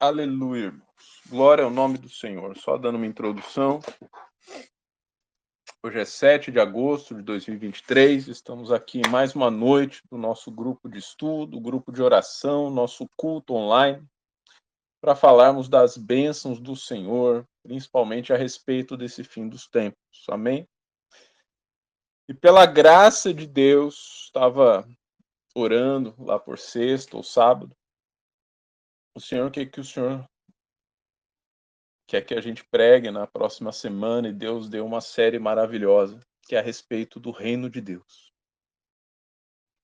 Aleluia, irmãos. Glória ao nome do Senhor. Só dando uma introdução. Hoje é 7 de agosto de 2023. Estamos aqui em mais uma noite do nosso grupo de estudo, grupo de oração, nosso culto online, para falarmos das bênçãos do Senhor, principalmente a respeito desse fim dos tempos. Amém? E pela graça de Deus, estava orando lá por sexta ou sábado. O Senhor quer que o Senhor quer que a gente pregue na próxima semana, e Deus deu uma série maravilhosa, que é a respeito do reino de Deus.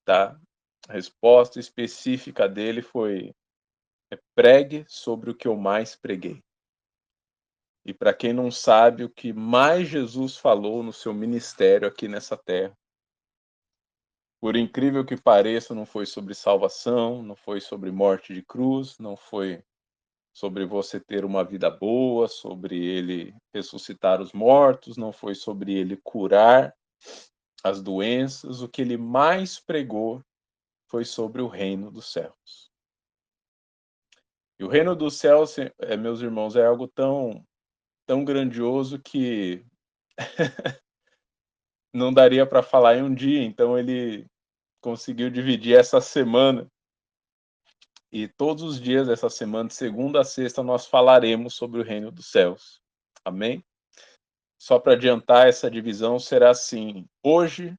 Tá? A resposta específica dele foi: pregue sobre o que eu mais preguei. E para quem não sabe, o que mais Jesus falou no seu ministério aqui nessa terra, por incrível que pareça, não foi sobre salvação, não foi sobre morte de cruz, não foi sobre você ter uma vida boa, sobre ele ressuscitar os mortos, não foi sobre ele curar as doenças. O que ele mais pregou foi sobre o reino dos céus. E o reino dos céus, meus irmãos, é algo tão grandioso que não daria para falar em um dia. Então ele conseguiu dividir essa semana. E todos os dias dessa semana, de segunda a sexta, nós falaremos sobre o reino dos céus. Amém? Só para adiantar, essa divisão será assim: hoje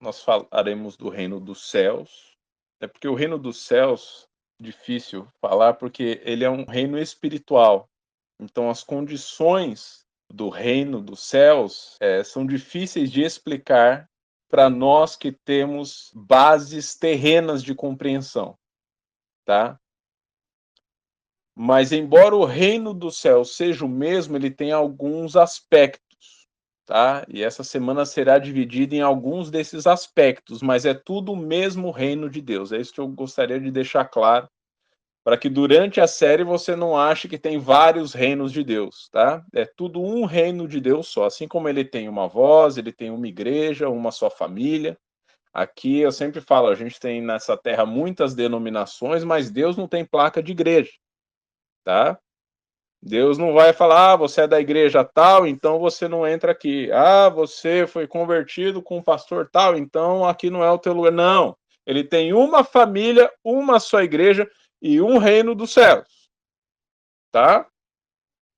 nós falaremos do reino dos céus, é porque o reino dos céus, difícil falar, porque ele é um reino espiritual. Então as condições do reino dos céus são difíceis de explicar para nós que temos bases terrenas de compreensão, tá? Mas embora o reino dos céus seja o mesmo, ele tem alguns aspectos, tá? E essa semana será dividida em alguns desses aspectos, mas é tudo o mesmo reino de Deus. É isso que eu gostaria de deixar claro, para que durante a série você não ache que tem vários reinos de Deus, tá? É tudo um reino de Deus só. Assim como ele tem uma voz, ele tem uma igreja, uma só família. Aqui eu sempre falo, a gente tem nessa terra muitas denominações, mas Deus não tem placa de igreja, tá? Deus não vai falar: você é da igreja tal, então você não entra aqui. Você foi convertido com o pastor tal, então aqui não é o teu lugar. Não. Ele tem uma família, uma só igreja e um reino dos céus. Tá?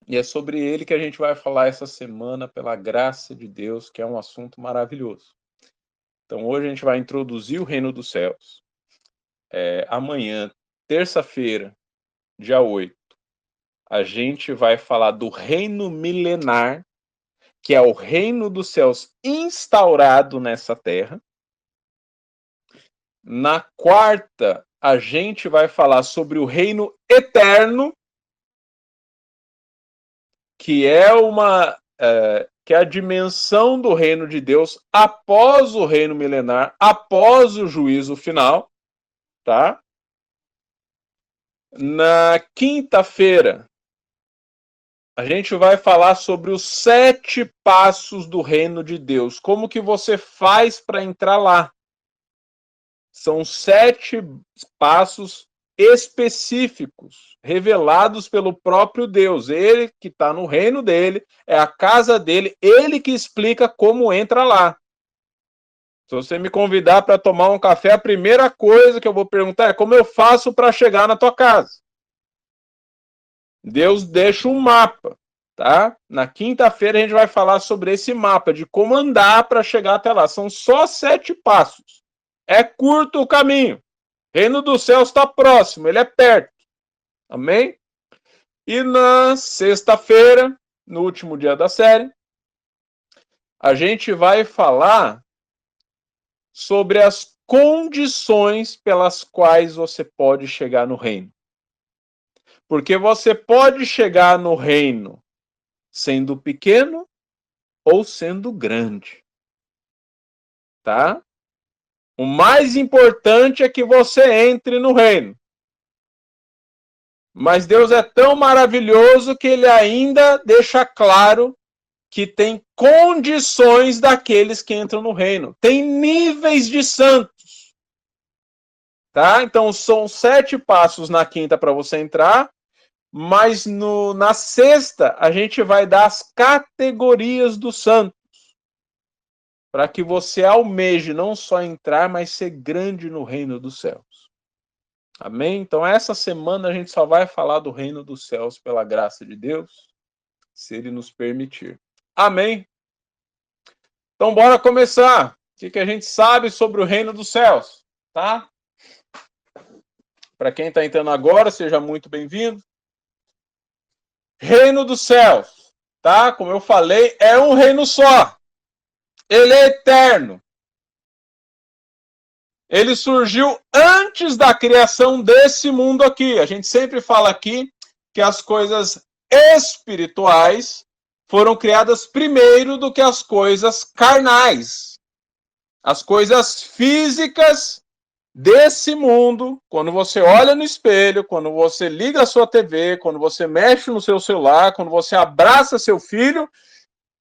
E é sobre ele que a gente vai falar essa semana, pela graça de Deus, que é um assunto maravilhoso. Então hoje a gente vai introduzir o reino dos céus. Amanhã, terça-feira, dia 8, a gente vai falar do reino milenar, que é o reino dos céus instaurado nessa terra. Na quarta, a gente vai falar sobre o reino eterno, que é a dimensão do reino de Deus após o reino milenar, após o juízo final, tá? Na quinta-feira, a gente vai falar sobre os 7 passos do reino de Deus. Como que você faz para entrar lá? São 7 passos específicos, revelados pelo próprio Deus. Ele que está no reino dele, é a casa dele, ele que explica como entra lá. Se você me convidar para tomar um café, a primeira coisa que eu vou perguntar é: como eu faço para chegar na tua casa? Deus deixa um mapa, tá? Na quinta-feira a gente vai falar sobre esse mapa, de como andar para chegar até lá. São só 7 passos. É curto o caminho. Reino dos céus está próximo, ele é perto. Amém? E na sexta-feira, no último dia da série, a gente vai falar sobre as condições pelas quais você pode chegar no reino. Porque você pode chegar no reino sendo pequeno ou sendo grande. Tá? O mais importante é que você entre no reino. Mas Deus é tão maravilhoso que ele ainda deixa claro que tem condições daqueles que entram no reino. Tem níveis de santos. Tá? Então são 7 passos na quinta para você entrar Mas na sexta, a gente vai dar as categorias dos santos, para que você almeje não só entrar, mas ser grande no reino dos céus. Amém? Então, essa semana a gente só vai falar do reino dos céus pela graça de Deus, se Ele nos permitir. Amém? Então, bora começar. O que a gente sabe sobre o reino dos céus, tá? Para quem está entrando agora, seja muito bem-vindo. Reino dos céus, tá? Como eu falei, é um reino só. Ele é eterno. Ele surgiu antes da criação desse mundo aqui. A gente sempre fala aqui que as coisas espirituais foram criadas primeiro do que as coisas carnais. As coisas físicas desse mundo, quando você olha no espelho, quando você liga a sua TV, quando você mexe no seu celular, quando você abraça seu filho,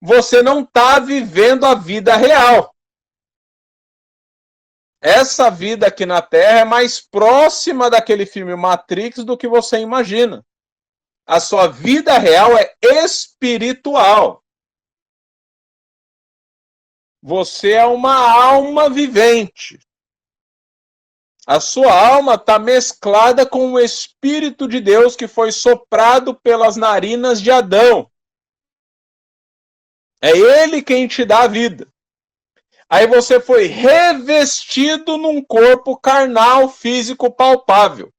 você não está vivendo a vida real. Essa vida aqui na Terra é mais próxima daquele filme Matrix do que você imagina. A sua vida real é espiritual. Você é uma alma vivente. A sua alma está mesclada com o Espírito de Deus que foi soprado pelas narinas de Adão. É ele quem te dá a vida. Aí você foi revestido num corpo carnal, físico, palpável.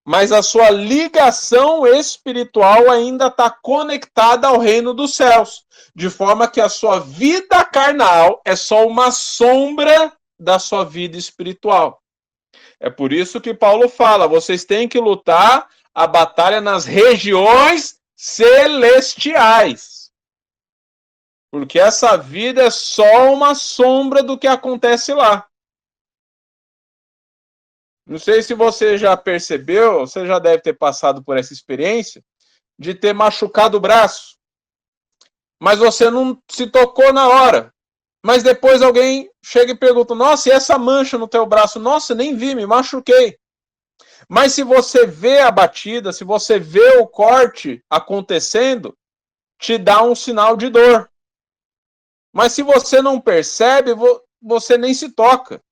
Mas a sua ligação espiritual ainda está conectada ao reino dos céus. De forma que a sua vida carnal é só uma sombra da sua vida espiritual. É por isso que Paulo fala, vocês têm que lutar a batalha nas regiões celestiais. Porque essa vida é só uma sombra do que acontece lá. Não sei se você já percebeu, você já deve ter passado por essa experiência, de ter machucado o braço. Mas você não se tocou na hora. Mas depois alguém chega e pergunta, nossa, e essa mancha no teu braço? Nossa, nem vi, me machuquei. Mas se você vê a batida, se você vê o corte acontecendo, te dá um sinal de dor. Mas se você não percebe, você nem se toca.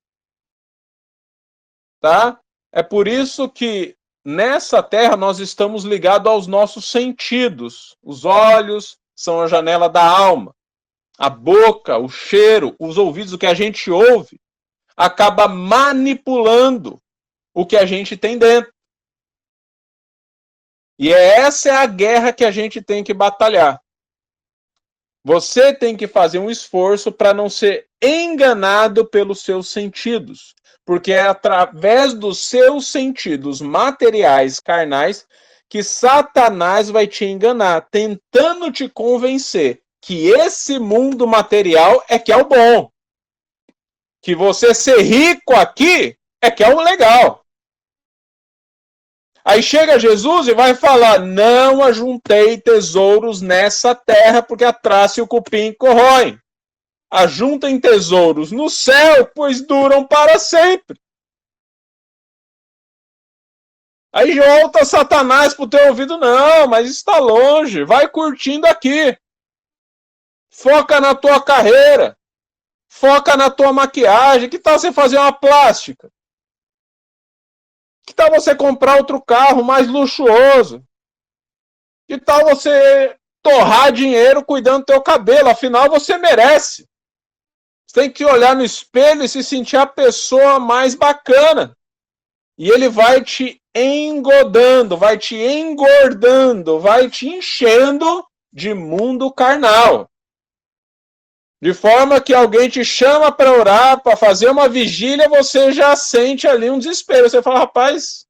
Tá? É por isso que nessa terra nós estamos ligados aos nossos sentidos. Os olhos são a janela da alma. A boca, o cheiro, os ouvidos, o que a gente ouve, acaba manipulando o que a gente tem dentro. E essa é a guerra que a gente tem que batalhar. Você tem que fazer um esforço para não ser enganado pelos seus sentidos. Porque é através dos seus sentidos materiais, carnais, que Satanás vai te enganar, tentando te convencer que esse mundo material é que é o bom. Que você ser rico aqui é que é o legal. Aí chega Jesus e vai falar, não ajuntei tesouros nessa terra, porque a traça e o cupim corroem. Ajuntem tesouros no céu, pois duram para sempre. Aí volta Satanás pro teu ouvido, não, mas está longe, vai curtindo aqui. Foca na tua carreira, foca na tua maquiagem, que tal você fazer uma plástica? Que tal você comprar outro carro mais luxuoso? Que tal você torrar dinheiro cuidando do teu cabelo, afinal você merece. Você tem que olhar no espelho e se sentir a pessoa mais bacana. E ele vai te engodando, vai te engordando, vai te enchendo de mundo carnal. De forma que alguém te chama para orar, para fazer uma vigília, você já sente ali um desespero. Você fala, rapaz,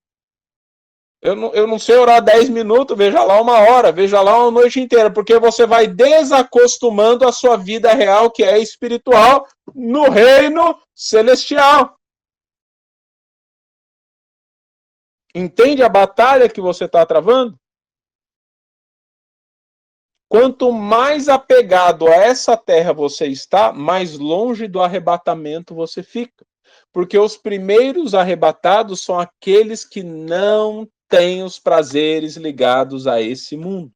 eu não sei orar 10 minutos, veja lá uma hora, veja lá uma noite inteira, porque você vai desacostumando a sua vida real, que é espiritual, no reino celestial. Entende a batalha que você está travando? Quanto mais apegado a essa terra você está, mais longe do arrebatamento você fica. Porque os primeiros arrebatados são aqueles que não tem os prazeres ligados a esse mundo.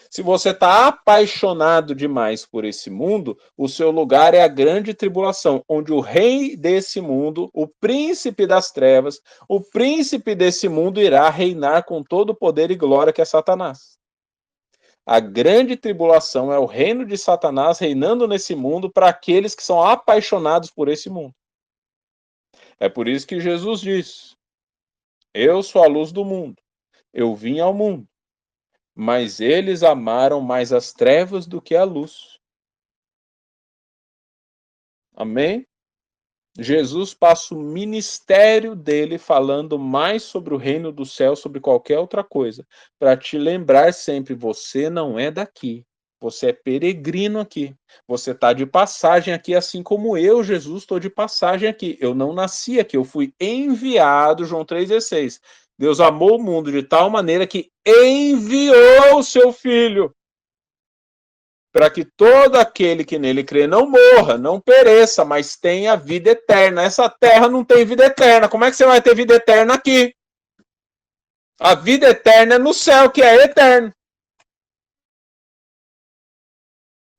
Se você está apaixonado demais por esse mundo, o seu lugar é a grande tribulação, onde o rei desse mundo, o príncipe das trevas, o príncipe desse mundo irá reinar com todo o poder e glória que é Satanás. A grande tribulação é o reino de Satanás reinando nesse mundo para aqueles que são apaixonados por esse mundo. É por isso que Jesus diz: eu sou a luz do mundo, eu vim ao mundo, mas eles amaram mais as trevas do que a luz. Amém? Jesus passa o ministério dele falando mais sobre o reino do céu, sobre qualquer outra coisa, para te lembrar sempre: você não é daqui, você é peregrino aqui, você está de passagem aqui, assim como eu, Jesus, estou de passagem aqui. Eu não nasci aqui, eu fui enviado, João 3,16. Deus amou o mundo de tal maneira que enviou o seu Filho, para que todo aquele que nele crê não morra, não pereça, mas tenha vida eterna. Essa terra não tem vida eterna. Como é que você vai ter vida eterna aqui? A vida eterna é no céu, que é eterno.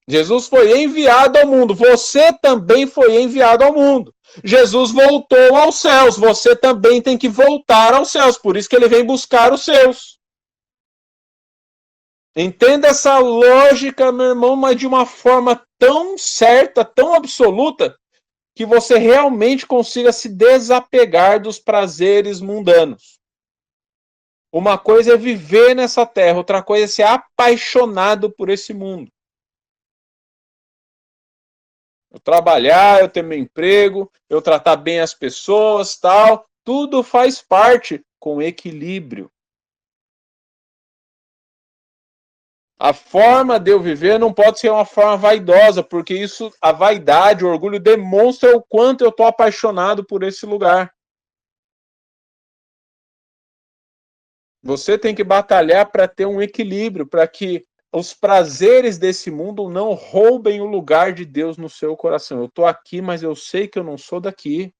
Jesus foi enviado ao mundo. Você também foi enviado ao mundo. Jesus voltou aos céus. Você também tem que voltar aos céus. Por isso que ele vem buscar os seus. Entenda essa lógica, meu irmão, mas de uma forma tão certa, tão absoluta, que você realmente consiga se desapegar dos prazeres mundanos. Uma coisa é viver nessa terra, outra coisa é ser apaixonado por esse mundo. Eu trabalhar, eu ter meu emprego, eu tratar bem as pessoas, tal, tudo faz parte com equilíbrio. A forma de eu viver não pode ser uma forma vaidosa, porque isso, a vaidade, o orgulho demonstra o quanto eu estou apaixonado por esse lugar. Você tem que batalhar para ter um equilíbrio, para que os prazeres desse mundo não roubem o lugar de Deus no seu coração. Eu estou aqui, mas eu sei que eu não sou daqui.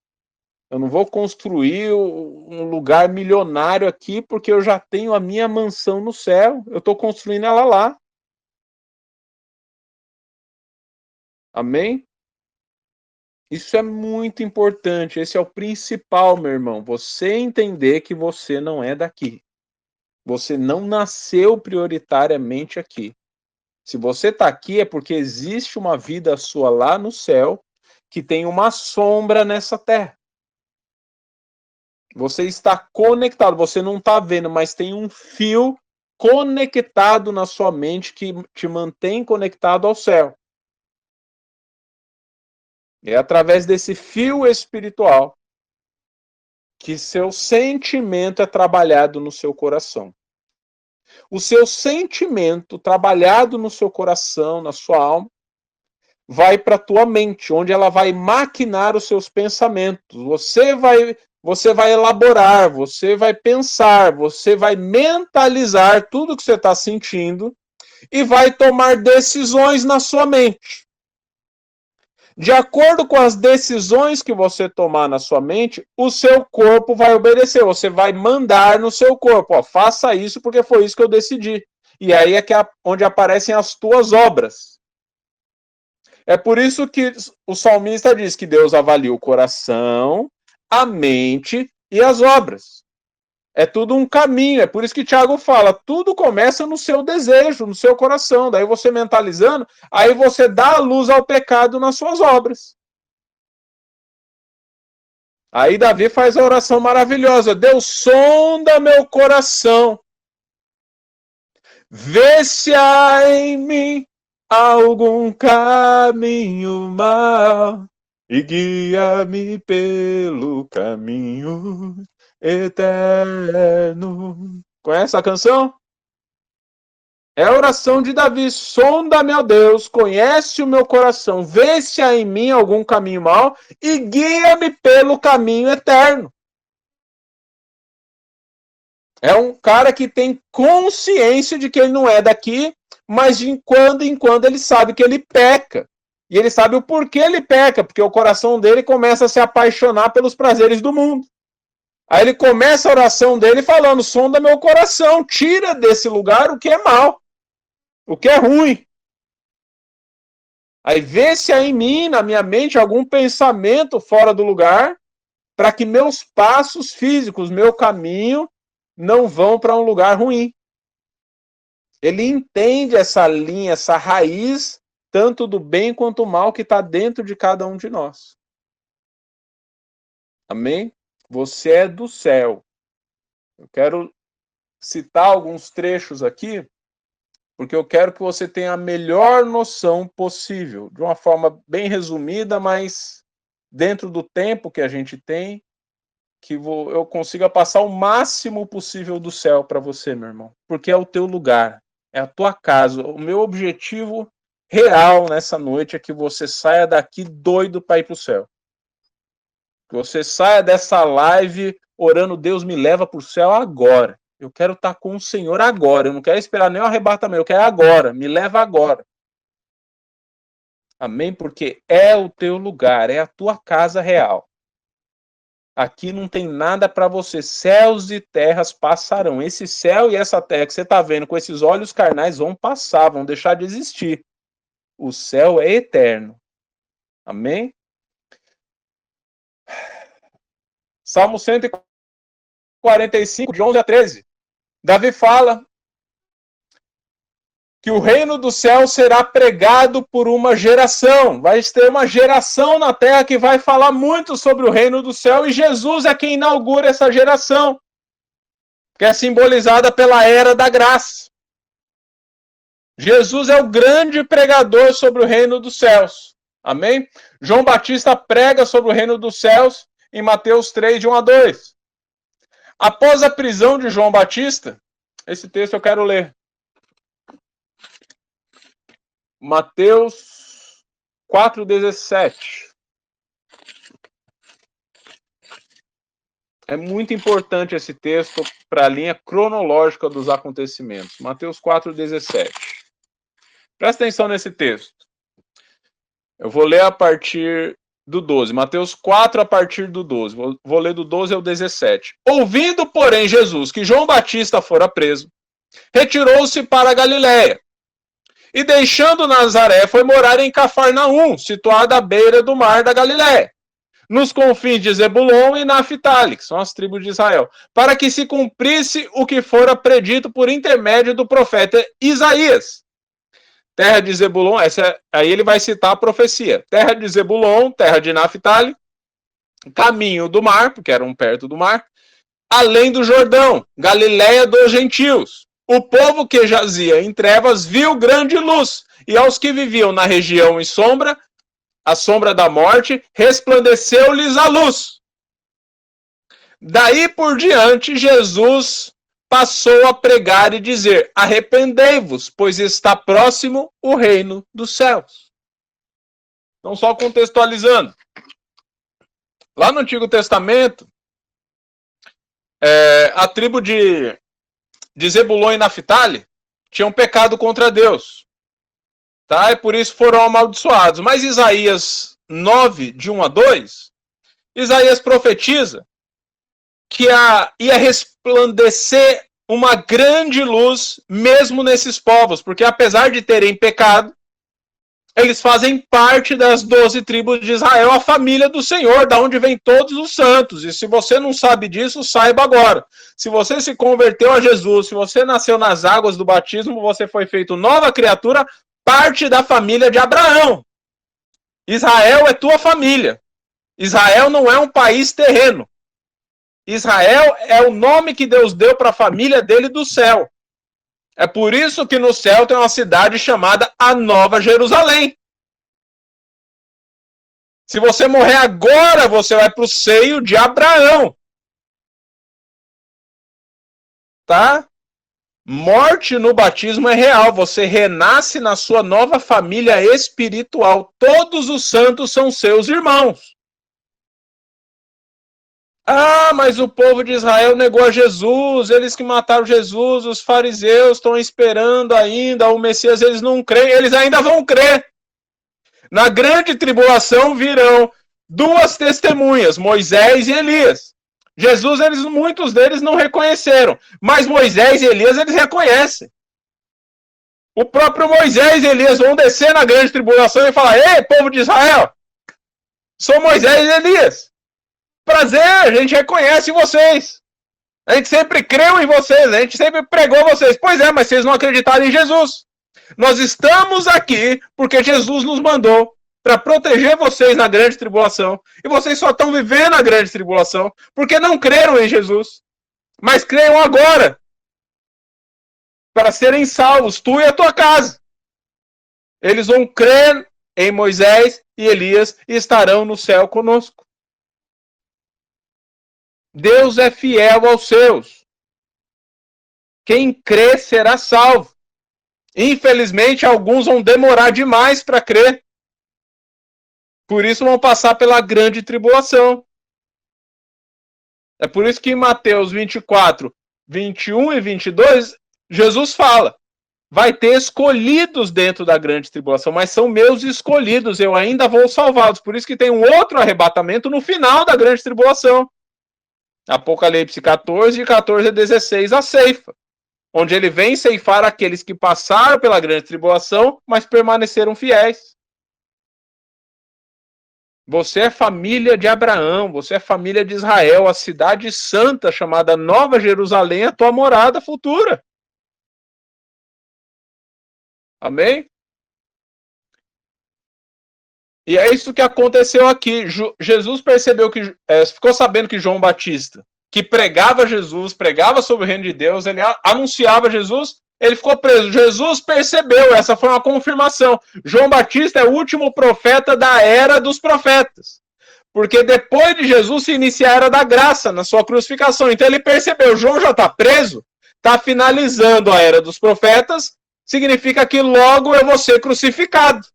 Eu não vou construir um lugar milionário aqui, porque eu já tenho a minha mansão no céu. Eu estou construindo ela lá. Amém? Isso é muito importante. Esse é o principal, meu irmão. Você entender que você não é daqui. Você não nasceu prioritariamente aqui. Se você está aqui é porque existe uma vida sua lá no céu que tem uma sombra nessa terra. Você está conectado, você não está vendo, mas tem um fio conectado na sua mente que te mantém conectado ao céu. É através desse fio espiritual que seu sentimento é trabalhado no seu coração. O seu sentimento trabalhado no seu coração, na sua alma, vai para a tua mente, onde ela vai maquinar os seus pensamentos. Você vai elaborar, você vai pensar, você vai mentalizar tudo que você está sentindo e vai tomar decisões na sua mente. De acordo com as decisões que você tomar na sua mente, o seu corpo vai obedecer. Você vai mandar no seu corpo, ó, faça isso porque foi isso que eu decidi. E aí é que onde aparecem as tuas obras. É por isso que o salmista diz que Deus avalia o coração, a mente e as obras. É tudo um caminho, é por isso que Tiago fala, tudo começa no seu desejo, no seu coração. Daí você mentalizando, aí você dá a luz ao pecado nas suas obras. Aí Davi faz a oração maravilhosa, Deus sonda meu coração, vê se há em mim algum caminho mau e guia-me pelo caminho eterno. Conhece a canção? É a oração de Davi. Sonda, meu Deus, conhece o meu coração, vê se há em mim algum caminho mau e guia-me pelo caminho eterno. É um cara que tem consciência de que ele não é daqui, mas de quando em quando ele sabe que ele peca. E ele sabe o porquê ele peca, porque o coração dele começa a se apaixonar pelos prazeres do mundo. Aí ele começa a oração dele falando: sonda meu coração, tira desse lugar o que é mal, o que é ruim. Aí vê se há em mim, na minha mente, algum pensamento fora do lugar, para que meus passos físicos, meu caminho, não vão para um lugar ruim. Ele entende essa linha, essa raiz, tanto do bem quanto do mal que está dentro de cada um de nós. Amém? Você é do céu. Eu quero citar alguns trechos aqui, porque eu quero que você tenha a melhor noção possível, de uma forma bem resumida, mas dentro do tempo que a gente tem, que eu consiga passar o máximo possível do céu para você, meu irmão, porque é o teu lugar, é a tua casa. O meu objetivo real nessa noite é que você saia daqui doido para ir para o céu. Que você saia dessa live orando: Deus me leva para o céu agora. Eu quero estar com o Senhor agora. Eu não quero esperar nem o arrebatamento. Eu quero agora. Me leva agora. Amém? Porque é o teu lugar, é a tua casa real. Aqui não tem nada para você. Céus e terras passarão. Esse céu e essa terra que você está vendo com esses olhos carnais vão passar, vão deixar de existir. O céu é eterno. Amém? Salmo 145, de 11 a 13. Davi fala que o reino do céu será pregado por uma geração. Vai ter uma geração na terra que vai falar muito sobre o reino do céu, e Jesus é quem inaugura essa geração, que é simbolizada pela era da graça. Jesus é o grande pregador sobre o reino dos céus. Amém? João Batista prega sobre o reino dos céus em Mateus 3, de 1 a 2. Após a prisão de João Batista, esse texto eu quero ler. Mateus 4,17. É muito importante esse texto para a linha cronológica dos acontecimentos. Mateus 4,17. Presta atenção nesse texto. Eu vou ler a partir do 12. Mateus 4, a partir do 12. Vou ler do 12 ao 17. Ouvindo, porém, Jesus que João Batista fora preso, retirou-se para a Galiléia. E deixando Nazaré, foi morar em Cafarnaum, situada à beira do mar da Galiléia, nos confins de Zebulon e Naphtali, que são as tribos de Israel, para que se cumprisse o que fora predito por intermédio do profeta Isaías. Terra de Zebulon, aí ele vai citar a profecia. Terra de Zebulon, terra de Naphtali, caminho do mar, porque eram perto do mar, além do Jordão, Galiléia dos gentios. O povo que jazia em trevas viu grande luz, e aos que viviam na região em sombra, a sombra da morte, resplandeceu-lhes a luz. Daí por diante, Jesus passou a pregar e dizer: arrependei-vos, pois está próximo o reino dos céus. Então, só contextualizando. Lá no Antigo Testamento, a tribo de Zebulon e Naphtali tinham pecado contra Deus. Tá? E por isso foram amaldiçoados. Mas Isaías 9, de 1 a 2, Isaías profetiza que ia resplandecer uma grande luz mesmo nesses povos, porque apesar de terem pecado, eles fazem parte das 12 tribos de Israel, a família do Senhor, da onde vem todos os santos. E se você não sabe disso, saiba agora. Se você se converteu a Jesus, se você nasceu nas águas do batismo, você foi feito nova criatura, parte da família de Abraão. Israel é tua família. Israel não é um país terreno. Israel é o nome que Deus deu para a família dele do céu. É por isso que no céu tem uma cidade chamada a Nova Jerusalém. Se você morrer agora, você vai para o seio de Abraão. Tá? Morte no batismo é real. Você renasce na sua nova família espiritual. Todos os santos são seus irmãos. Ah, mas o povo de Israel negou a Jesus, eles que mataram Jesus, os fariseus estão esperando ainda, o Messias, eles não creem, eles ainda vão crer. Na grande tribulação virão duas testemunhas, Moisés e Elias. Jesus, muitos deles não reconheceram, mas Moisés e Elias eles reconhecem. O próprio Moisés e Elias vão descer na grande tribulação e falar: ei, povo de Israel, sou Moisés e Elias. Prazer, a gente reconhece vocês. A gente sempre creu em vocês, a gente sempre pregou vocês. Pois é, mas vocês não acreditaram em Jesus. Nós estamos aqui porque Jesus nos mandou para proteger vocês na grande tribulação. E vocês só estão vivendo a grande tribulação porque não creram em Jesus. Mas creiam agora para serem salvos, tu e a tua casa. Eles vão crer em Moisés e Elias e estarão no céu conosco. Deus é fiel aos seus. Quem crê será salvo. Infelizmente, alguns vão demorar demais para crer. Por isso vão passar pela grande tribulação. É por isso que em Mateus 24, 21 e 22, Jesus fala: vai ter escolhidos dentro da grande tribulação, mas são meus escolhidos, eu ainda vou salvá-los. Por isso que tem um outro arrebatamento no final da grande tribulação. Apocalipse 14, de 14 a 16, a ceifa, onde ele vem ceifar aqueles que passaram pela grande tribulação, mas permaneceram fiéis. Você é família de Abraão, você é família de Israel, a cidade santa chamada Nova Jerusalém é a tua morada futura. Amém? E é isso que aconteceu aqui. Jesus percebeu que, ficou sabendo que João Batista, que pregava Jesus, pregava sobre o reino de Deus, ele anunciava Jesus, ele ficou preso. Jesus percebeu, essa foi uma confirmação. João Batista é o último profeta da era dos profetas. Porque depois de Jesus se inicia a era da graça, na sua crucificação. Então ele percebeu, João já está preso, está finalizando a era dos profetas, significa que logo eu vou ser crucificado.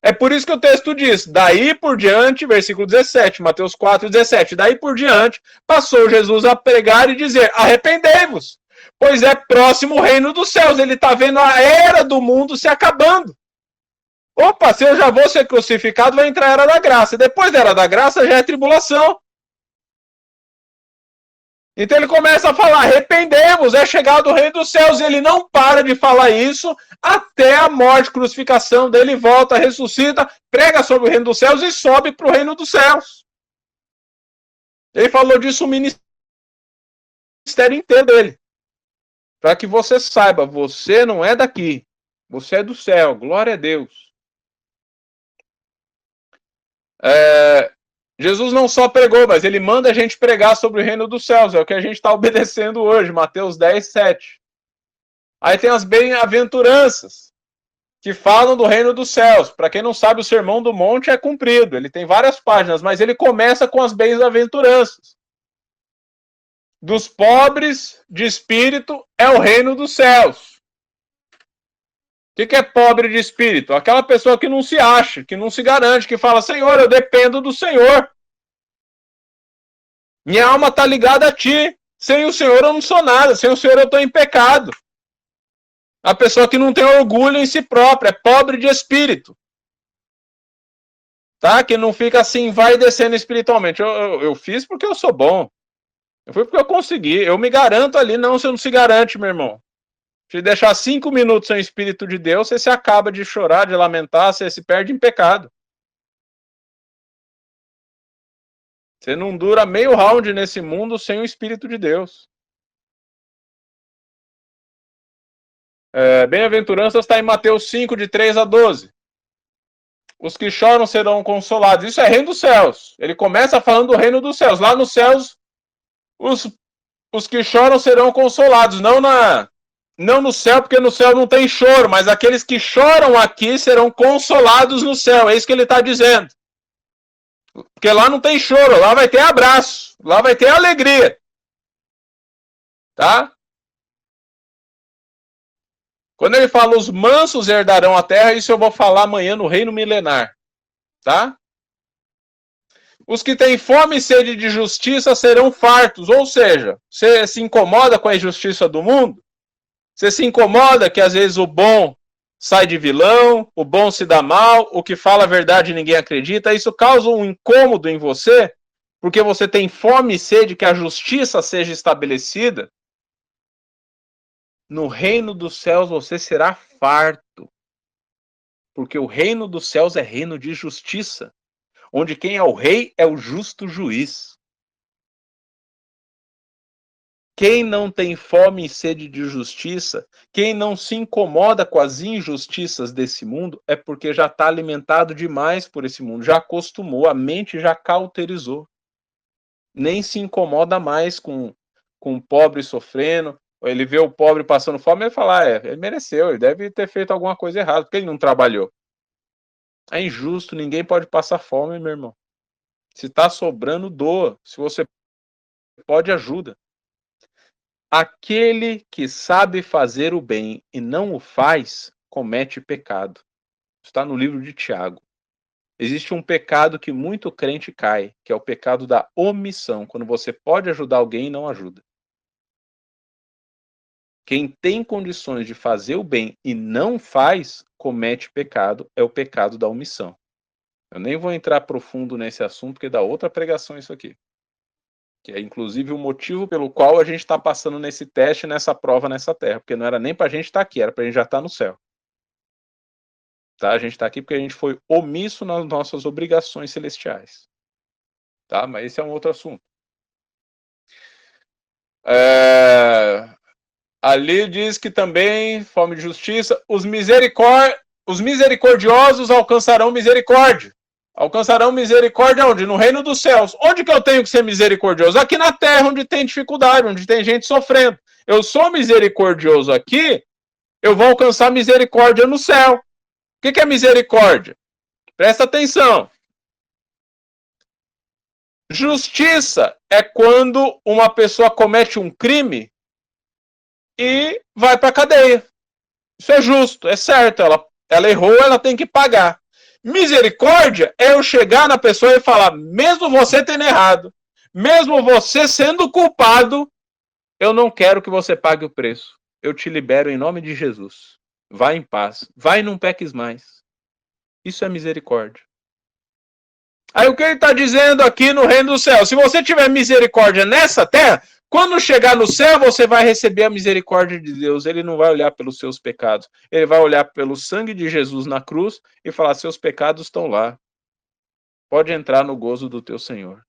É por isso que o texto diz, daí por diante, versículo 17, Mateus 4, 17, daí por diante, passou Jesus a pregar e dizer, arrependei-vos, pois é próximo o reino dos céus. Ele está vendo a era do mundo se acabando. Opa, se eu já vou ser crucificado, vai entrar a era da graça. E depois da era da graça já é tribulação. Então ele começa a falar, arrependemos, é chegado o reino dos céus. E ele não para de falar isso até a morte, crucificação dele, volta, ressuscita, prega sobre o reino dos céus e sobe para o reino dos céus. Ele falou disso o ministério inteiro dele. Para que você saiba, você não é daqui, você é do céu, glória a Deus. Jesus não só pregou, mas ele manda a gente pregar sobre o reino dos céus. É o que a gente está obedecendo hoje, Mateus 10, 7. Aí tem as bem-aventuranças, que falam do reino dos céus. Para quem não sabe, o Sermão do Monte é comprido. Ele tem várias páginas, mas ele começa com as bem-aventuranças. Dos pobres de espírito é o reino dos céus. O que é pobre de espírito? Aquela pessoa que não se acha, que não se garante, que fala, Senhor, eu dependo do Senhor. Minha alma está ligada a Ti. Sem o Senhor eu não sou nada. Sem o Senhor eu estou em pecado. A pessoa que não tem orgulho em si própria, é pobre de espírito. Tá? Que não fica assim, vai descendo espiritualmente. Eu fiz porque eu sou bom. Eu fui porque eu consegui. Eu me garanto ali. Não, você não se garante, meu irmão. Se deixar 5 minutos sem o Espírito de Deus, você se acaba de chorar, de lamentar, você se perde em pecado. Você não dura meio round nesse mundo sem o Espírito de Deus. Bem-aventuranças está em Mateus 5, de 3 a 12. Os que choram serão consolados. Isso é reino dos céus. Ele começa falando do reino dos céus. Lá nos céus, os que choram serão consolados. Não no céu, porque no céu não tem choro, mas aqueles que choram aqui serão consolados no céu. É isso que ele está dizendo. Porque lá não tem choro, lá vai ter abraço, lá vai ter alegria. Tá? Quando ele fala os mansos herdarão a terra, isso eu vou falar amanhã no reino milenar. Tá? Os que têm fome e sede de justiça serão fartos. Ou seja, você se incomoda com a injustiça do mundo? Você se incomoda que às vezes o bom sai de vilão, o bom se dá mal, o que fala a verdade ninguém acredita, isso causa um incômodo em você? porque você tem fome e sede que a justiça seja estabelecida, no reino dos céus você será farto. Porque o reino dos céus é reino de justiça, onde quem é o rei é o justo juiz. Quem não tem fome e sede de justiça, quem não se incomoda com as injustiças desse mundo, é porque já está alimentado demais por esse mundo, já acostumou, a mente já cauterizou. Nem se incomoda mais com o pobre sofrendo. Ele vê o pobre passando fome, ele fala, ele mereceu, ele deve ter feito alguma coisa errada, porque ele não trabalhou. É injusto, ninguém pode passar fome, meu irmão. Se está sobrando, doa. Se você pode, ajuda. Aquele que sabe fazer o bem e não o faz, comete pecado. Está no livro de Tiago. Existe um pecado que muito crente cai, que é o pecado da omissão, quando você pode ajudar alguém e não ajuda. Quem tem condições de fazer o bem e não faz, comete pecado, é o pecado da omissão. Eu nem vou entrar profundo nesse assunto, porque dá outra pregação isso aqui. Que é inclusive o motivo pelo qual a gente está passando nesse teste, nessa prova, nessa terra. Porque não era nem para a gente estar aqui, era para a gente já estar no céu. Tá? A gente está aqui porque a gente foi omisso nas nossas obrigações celestiais. Tá? Mas esse é um outro assunto. Ali diz que também, fome de justiça, os misericordiosos alcançarão misericórdia. Alcançarão misericórdia onde? No reino dos céus. Onde que eu tenho que ser misericordioso? Aqui na terra, onde tem dificuldade, onde tem gente sofrendo. Eu sou misericordioso aqui, eu vou alcançar misericórdia no céu. O que é misericórdia? Presta atenção. Justiça é quando uma pessoa comete um crime e vai para a cadeia. Isso é justo, é certo. Ela errou, ela tem que pagar. Misericórdia é eu chegar na pessoa e falar, mesmo você tendo errado, mesmo você sendo culpado, eu não quero que você pague o preço. Eu te libero em nome de Jesus. Vai em paz. Vai e não peques mais. Isso é misericórdia. Aí o que ele está dizendo aqui no reino do céu? Se você tiver misericórdia nessa terra, quando chegar no céu, você vai receber a misericórdia de Deus. Ele não vai olhar pelos seus pecados. Ele vai olhar pelo sangue de Jesus na cruz e falar, seus pecados estão lá. Pode entrar no gozo do teu Senhor.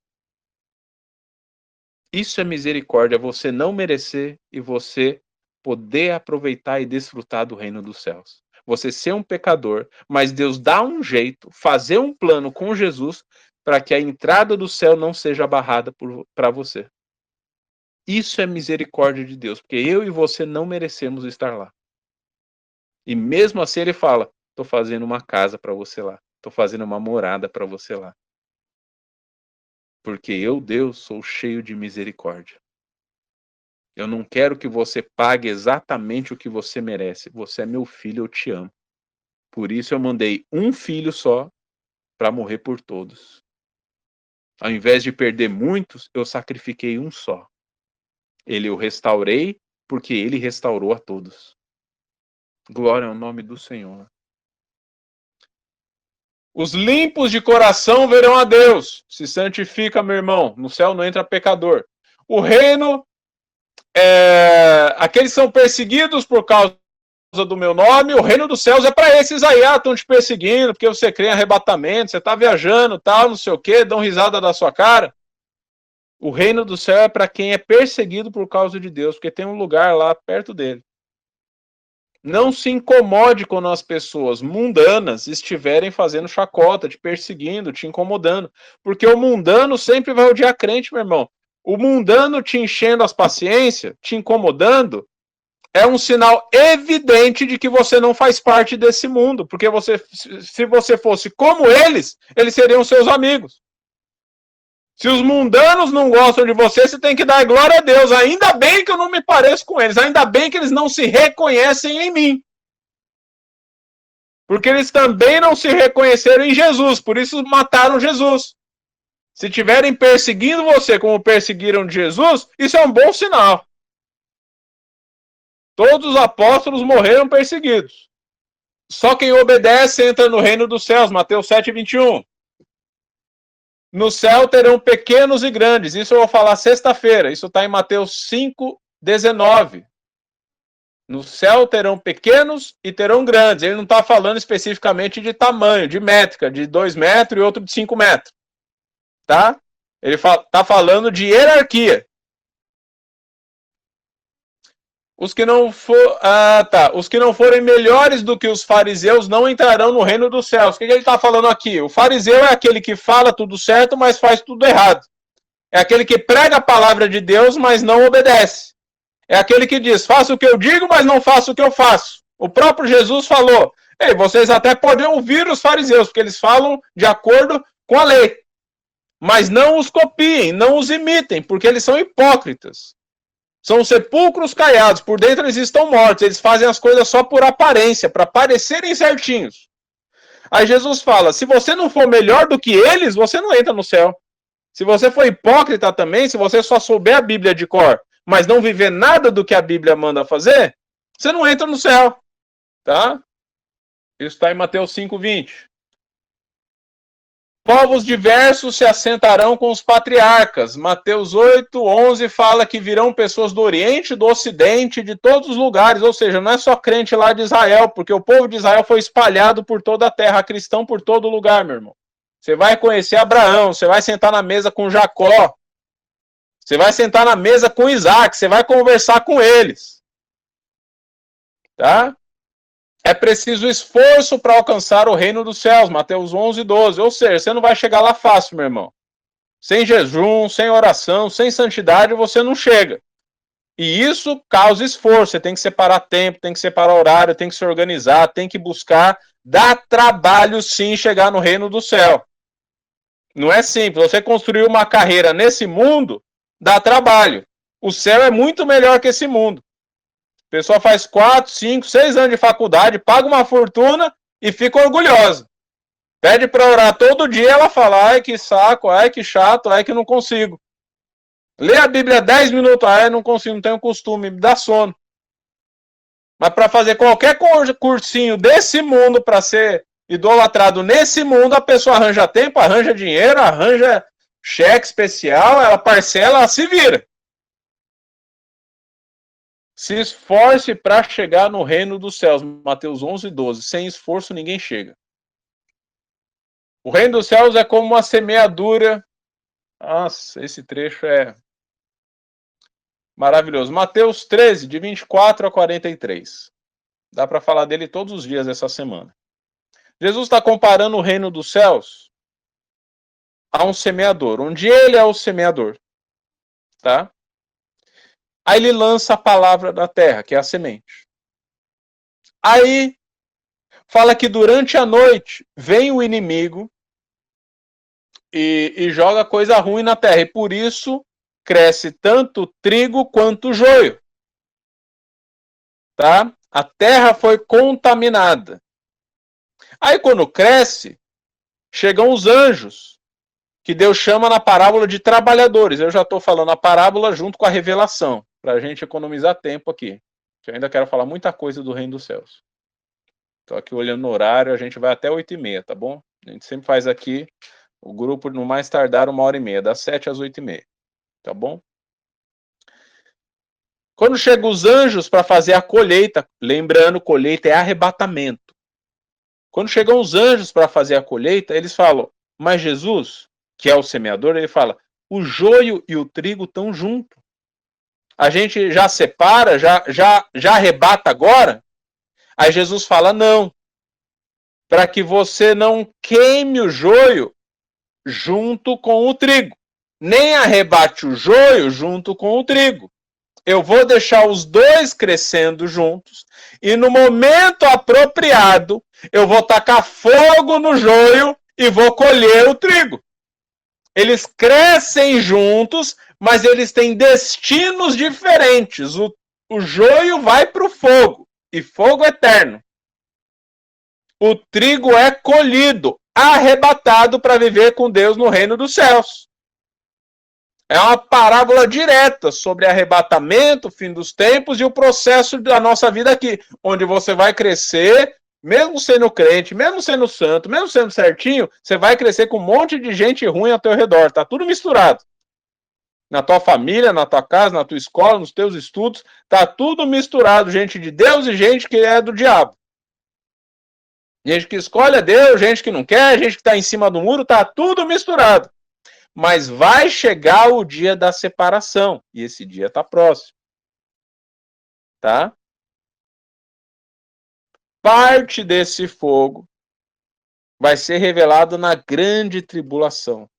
Isso é misericórdia, você não merecer e você poder aproveitar e desfrutar do reino dos céus. Você ser um pecador, mas Deus dá um jeito, fazer um plano com Jesus para que a entrada do céu não seja barrada para você. Isso é misericórdia de Deus, porque eu e você não merecemos estar lá. E mesmo assim ele fala, estou fazendo uma casa para você lá, estou fazendo uma morada para você lá. Porque eu, Deus, sou cheio de misericórdia. Eu não quero que você pague exatamente o que você merece. Você é meu filho, eu te amo. Por isso eu mandei um filho só para morrer por todos. Ao invés de perder muitos, eu sacrifiquei um só. Ele eu restaurei porque ele restaurou a todos. Glória ao nome do Senhor. Os limpos de coração verão a Deus. Se santifica, meu irmão. No céu não entra pecador. O reino, aqueles são perseguidos por causa do meu nome, o reino dos céus é para esses aí, estão te perseguindo, porque você crê em arrebatamento, você está viajando, tal, não sei o quê, dão risada da sua cara. O reino do céu é para quem é perseguido por causa de Deus, porque tem um lugar lá perto dele. Não se incomode quando as pessoas mundanas estiverem fazendo chacota, te perseguindo, te incomodando, porque o mundano sempre vai odiar crente, meu irmão. O mundano te enchendo as paciências, te incomodando, é um sinal evidente de que você não faz parte desse mundo, porque se você fosse como eles seriam seus amigos. Se os mundanos não gostam de você, você tem que dar glória a Deus. Ainda bem que eu não me pareço com eles, ainda bem que eles não se reconhecem em mim. Porque eles também não se reconheceram em Jesus, por isso mataram Jesus. Se estiverem perseguindo você como perseguiram Jesus, isso é um bom sinal. Todos os apóstolos morreram perseguidos. Só quem obedece entra no reino dos céus. Mateus 7:21. No céu terão pequenos e grandes. Isso eu vou falar sexta-feira. Isso está em Mateus 5:19. No céu terão pequenos e terão grandes. Ele não está falando especificamente de tamanho, de métrica, de 2 metros e outro de 5 metros. Tá? Ele está falando de hierarquia. Os que não Os que não forem melhores do que os fariseus não entrarão no reino dos céus. O que ele está falando aqui? O fariseu é aquele que fala tudo certo, mas faz tudo errado. É aquele que prega a palavra de Deus, mas não obedece. É aquele que diz, faça o que eu digo, mas não faço o que eu faço. O próprio Jesus falou, ei, vocês até podem ouvir os fariseus, porque eles falam de acordo com a lei. Mas não os copiem, não os imitem, porque eles são hipócritas. São sepulcros caiados, por dentro eles estão mortos, eles fazem as coisas só por aparência, para parecerem certinhos. Aí Jesus fala, se você não for melhor do que eles, você não entra no céu. Se você for hipócrita também, se você só souber a Bíblia de cor, mas não viver nada do que a Bíblia manda fazer, você não entra no céu. Tá? Isso está em Mateus 5:20. Povos diversos se assentarão com os patriarcas. Mateus 8:11 fala que virão pessoas do Oriente, do Ocidente, de todos os lugares. Ou seja, não é só crente lá de Israel, porque o povo de Israel foi espalhado por toda a terra, cristão por todo lugar, meu irmão. Você vai conhecer Abraão, você vai sentar na mesa com Jacó, você vai sentar na mesa com Isaac, você vai conversar com eles. Tá? É preciso esforço para alcançar o reino dos céus, Mateus 11:12. Ou seja, você não vai chegar lá fácil, meu irmão. Sem jejum, sem oração, sem santidade, você não chega. E isso causa esforço. Você tem que separar tempo, tem que separar horário, tem que se organizar, tem que buscar. Dá trabalho, sim, chegar no reino do céu. Não é simples. Você construir uma carreira nesse mundo, dá trabalho. O céu é muito melhor que esse mundo. A pessoa faz 4, 5, 6 anos de faculdade, paga uma fortuna e fica orgulhosa. Pede para orar todo dia, ela fala, ai que saco, ai que chato, ai que não consigo. Lê a Bíblia 10 minutos, ai não consigo, não tenho costume, me dá sono. Mas para fazer qualquer cursinho desse mundo, para ser idolatrado nesse mundo, a pessoa arranja tempo, arranja dinheiro, arranja cheque especial, ela parcela, ela se vira. Se esforce para chegar no reino dos céus. Mateus 11:12. Sem esforço ninguém chega. O reino dos céus é como uma semeadura. Nossa, esse trecho é maravilhoso. Mateus 13, de 24 a 43. Dá para falar dele todos os dias essa semana. Jesus está comparando o reino dos céus a um semeador, onde ele é o semeador. Tá? Aí ele lança a palavra da terra, que é a semente. Aí fala que durante a noite vem o inimigo e joga coisa ruim na terra. E por isso cresce tanto trigo quanto joio. Tá? A terra foi contaminada. Aí quando cresce, chegam os anjos, que Deus chama na parábola de trabalhadores. Eu já estou falando a parábola junto com a revelação, para a gente economizar tempo aqui. Eu ainda quero falar muita coisa do reino dos céus. Estou aqui olhando no horário, a gente vai até 8h30, tá bom? A gente sempre faz aqui o grupo no mais tardar 1h30, das 7 às 8h30, tá bom? Quando chegam os anjos para fazer a colheita, lembrando, colheita é arrebatamento. Quando chegam os anjos para fazer a colheita, eles falam, mas Jesus, que é o semeador, ele fala, o joio e o trigo estão juntos. A gente já separa, já arrebata agora? Aí Jesus fala, não, para que você não queime o joio junto com o trigo, nem arrebate o joio junto com o trigo. Eu vou deixar os dois crescendo juntos e no momento apropriado eu vou tacar fogo no joio e vou colher o trigo. Eles crescem juntos, mas eles têm destinos diferentes. O joio vai para o fogo, e fogo eterno. O trigo é colhido, arrebatado para viver com Deus no reino dos céus. É uma parábola direta sobre arrebatamento, fim dos tempos e o processo da nossa vida aqui, onde você vai crescer, Mesmo sendo crente, mesmo sendo santo, mesmo sendo certinho, você vai crescer com um monte de gente ruim ao teu redor. Tá tudo misturado. Na tua família, na tua casa, na tua escola, nos teus estudos, tá tudo misturado. Gente de Deus e gente que é do diabo. Gente que escolhe a Deus, gente que não quer, gente que tá em cima do muro, tá tudo misturado. Mas vai chegar o dia da separação. E esse dia tá próximo. Tá? Parte desse fogo vai ser revelado na grande tribulação.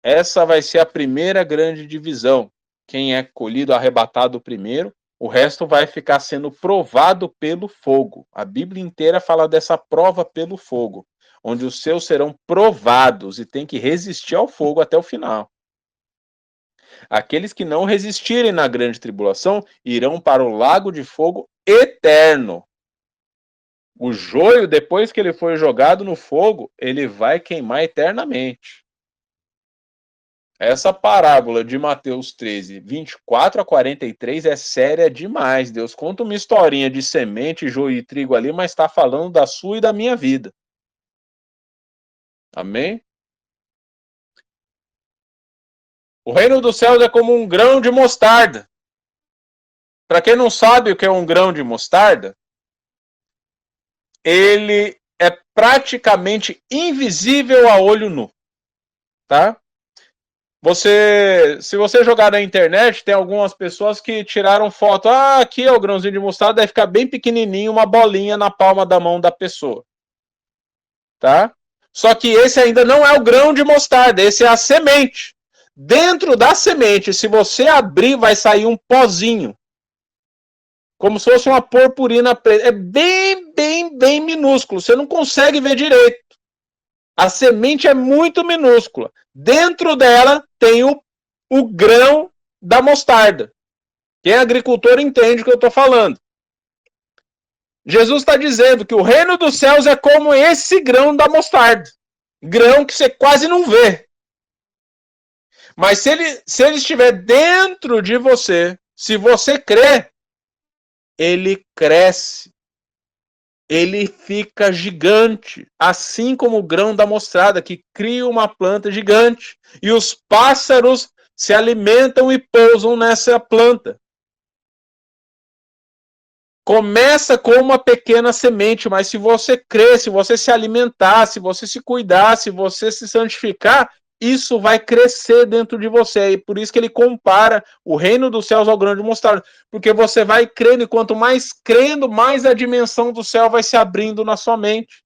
Essa vai ser a primeira grande divisão. Quem é colhido, arrebatado primeiro, o resto vai ficar sendo provado pelo fogo. A Bíblia inteira fala dessa prova pelo fogo, onde os seus serão provados e tem que resistir ao fogo até o final. Aqueles que não resistirem na grande tribulação irão para o lago de fogo eterno. O joio, depois que ele foi jogado no fogo, ele vai queimar eternamente. Essa parábola de Mateus 13, 24 a 43 é séria demais. Deus conta uma historinha de semente, joio e trigo ali, mas está falando da sua e da minha vida. Amém? O reino dos céus é como um grão de mostarda. Para quem não sabe o que é um grão de mostarda, ele é praticamente invisível a olho nu. Tá? Se você jogar na internet, tem algumas pessoas que tiraram foto. Ah, aqui é o grãozinho de mostarda, deve ficar bem pequenininho, uma bolinha na palma da mão da pessoa. Tá? Só que esse ainda não é o grão de mostarda, esse é a semente. Dentro da semente, se você abrir, vai sair um pozinho. Como se fosse uma purpurina preta. É bem minúsculo. Você não consegue ver direito. A semente é muito minúscula. Dentro dela tem o grão da mostarda. Quem é agricultor entende o que eu estou falando. Jesus está dizendo que o reino dos céus é como esse grão da mostarda. Grão que você quase não vê. Mas se ele estiver dentro de você, se você crer, ele cresce. Ele fica gigante, assim como o grão da mostarda, que cria uma planta gigante. E os pássaros se alimentam e pousam nessa planta. Começa com uma pequena semente, mas se você crer, se você se alimentar, se você se cuidar, se você se santificar, isso vai crescer dentro de você. E por isso que ele compara o reino dos céus ao grão de mostarda. Porque você vai crendo, e quanto mais crendo, mais a dimensão do céu vai se abrindo na sua mente.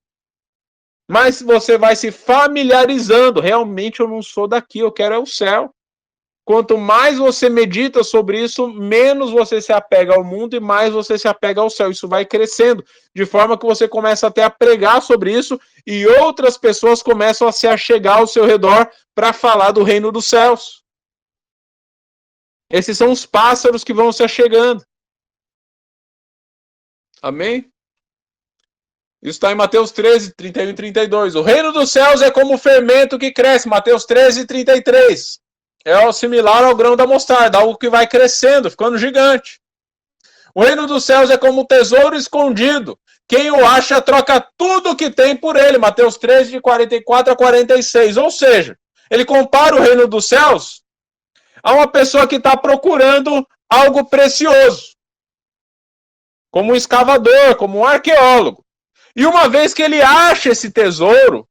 Mas você vai se familiarizando. Realmente eu não sou daqui, eu quero é o céu. Quanto mais você medita sobre isso, menos você se apega ao mundo e mais você se apega ao céu. Isso vai crescendo, de forma que você começa até a pregar sobre isso e outras pessoas começam a se achegar ao seu redor para falar do reino dos céus. Esses são os pássaros que vão se achegando. Amém? Isso está em Mateus 13, 31 e 32. O reino dos céus é como o fermento que cresce. Mateus 13, 33. É similar ao grão da mostarda, algo que vai crescendo, ficando gigante. O reino dos céus é como um tesouro escondido. Quem o acha troca tudo o que tem por ele. Mateus 13, de 44 a 46. Ou seja, ele compara o reino dos céus a uma pessoa que está procurando algo precioso. Como um escavador, como um arqueólogo. E uma vez que ele acha esse tesouro,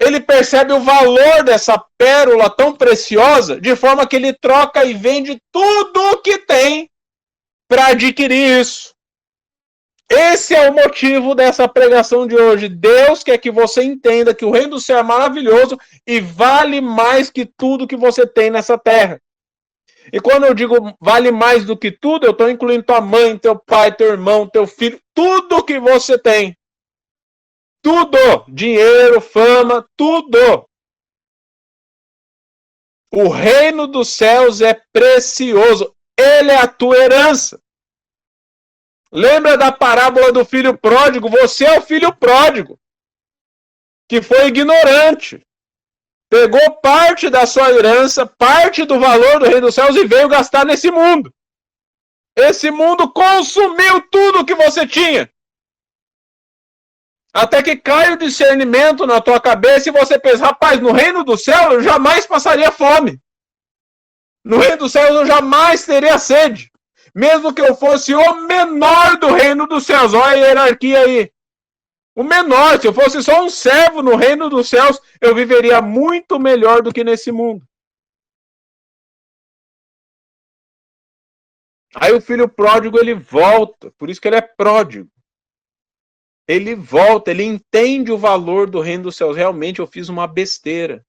ele percebe o valor dessa pérola tão preciosa, de forma que ele troca e vende tudo o que tem para adquirir isso. Esse é o motivo dessa pregação de hoje. Deus quer que você entenda que o reino do céu é maravilhoso e vale mais que tudo que você tem nessa terra. E quando eu digo vale mais do que tudo, eu estou incluindo tua mãe, teu pai, teu irmão, teu filho, tudo que você tem. Tudo, dinheiro, fama, tudo. O reino dos céus é precioso. Ele é a tua herança. Lembra da parábola do filho pródigo? Você é o filho pródigo, que foi ignorante. Pegou parte da sua herança, parte do valor do reino dos céus e veio gastar nesse mundo. Esse mundo consumiu tudo que você tinha. Até que cai o discernimento na tua cabeça e você pensa, rapaz, no reino do céu eu jamais passaria fome. No reino dos céus eu jamais teria sede. Mesmo que eu fosse o menor do reino dos céus. Olha a hierarquia aí. O menor, se eu fosse só um servo no reino dos céus, eu viveria muito melhor do que nesse mundo. Aí o filho pródigo, ele volta. Por isso que ele é pródigo. Ele volta, ele entende o valor do reino dos céus. Realmente eu fiz uma besteira.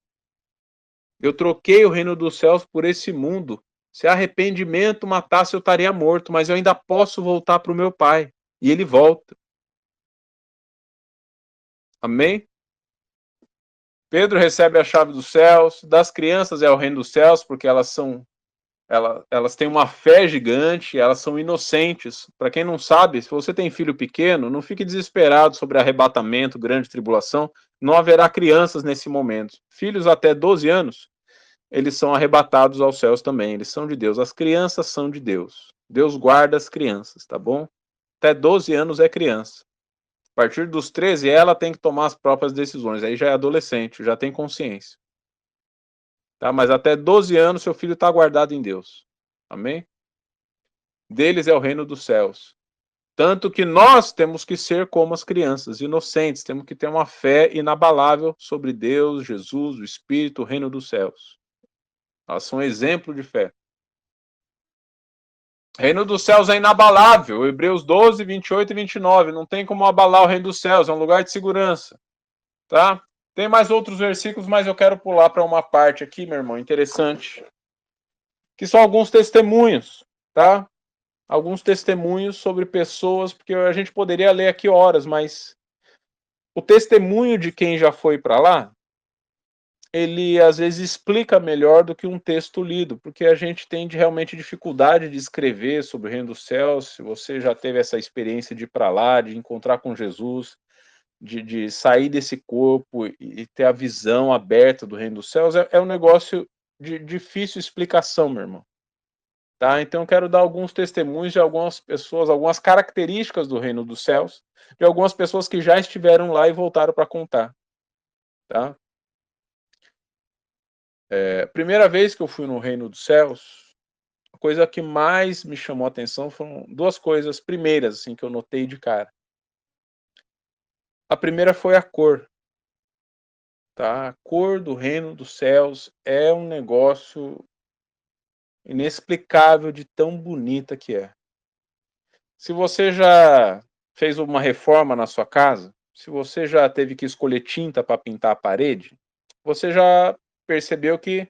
Eu troquei o reino dos céus por esse mundo. Se arrependimento matasse, eu estaria morto, mas eu ainda posso voltar para o meu pai. E ele volta. Amém? Pedro recebe a chave dos céus. Das crianças é o reino dos céus, porque elas têm uma fé gigante, elas são inocentes. Para quem não sabe, se você tem filho pequeno, não fique desesperado sobre arrebatamento, grande tribulação. Não haverá crianças nesse momento. Filhos até 12 anos, eles são arrebatados aos céus também. Eles são de Deus. As crianças são de Deus. Deus guarda as crianças, tá bom? Até 12 anos é criança. A partir dos 13, ela tem que tomar as próprias decisões. Aí já é adolescente, já tem consciência. Tá? Mas até 12 anos, seu filho está guardado em Deus. Amém? Deles é o reino dos céus. Tanto que nós temos que ser como as crianças, inocentes. Temos que ter uma fé inabalável sobre Deus, Jesus, o Espírito, o reino dos céus. Elas são exemplo de fé. Reino dos céus é inabalável. Hebreus 12, 28 e 29. Não tem como abalar o reino dos céus. É um lugar de segurança. Tá? Tem mais outros versículos, mas eu quero pular para uma parte aqui, meu irmão, interessante. Que são alguns testemunhos. Tá? Alguns testemunhos sobre pessoas, porque a gente poderia ler aqui horas, mas o testemunho de quem já foi para lá, ele às vezes explica melhor do que um texto lido, porque a gente tem realmente dificuldade de escrever sobre o reino dos céus. Se você já teve essa experiência de ir para lá, de encontrar com Jesus, de sair desse corpo e ter a visão aberta do reino dos céus, é um negócio de difícil explicação, meu irmão. Tá? Então eu quero dar alguns testemunhos de algumas pessoas, algumas características do reino dos céus, de algumas pessoas que já estiveram lá e voltaram para contar. Tá? Primeira vez que eu fui no reino dos céus, a coisa que mais me chamou a atenção foram duas coisas primeiras assim, que eu notei de cara. A primeira foi a cor. Tá? A cor do reino dos céus é um negócio inexplicável de tão bonita que é. Se você já fez uma reforma na sua casa, se você já teve que escolher tinta para pintar a parede, você já percebeu que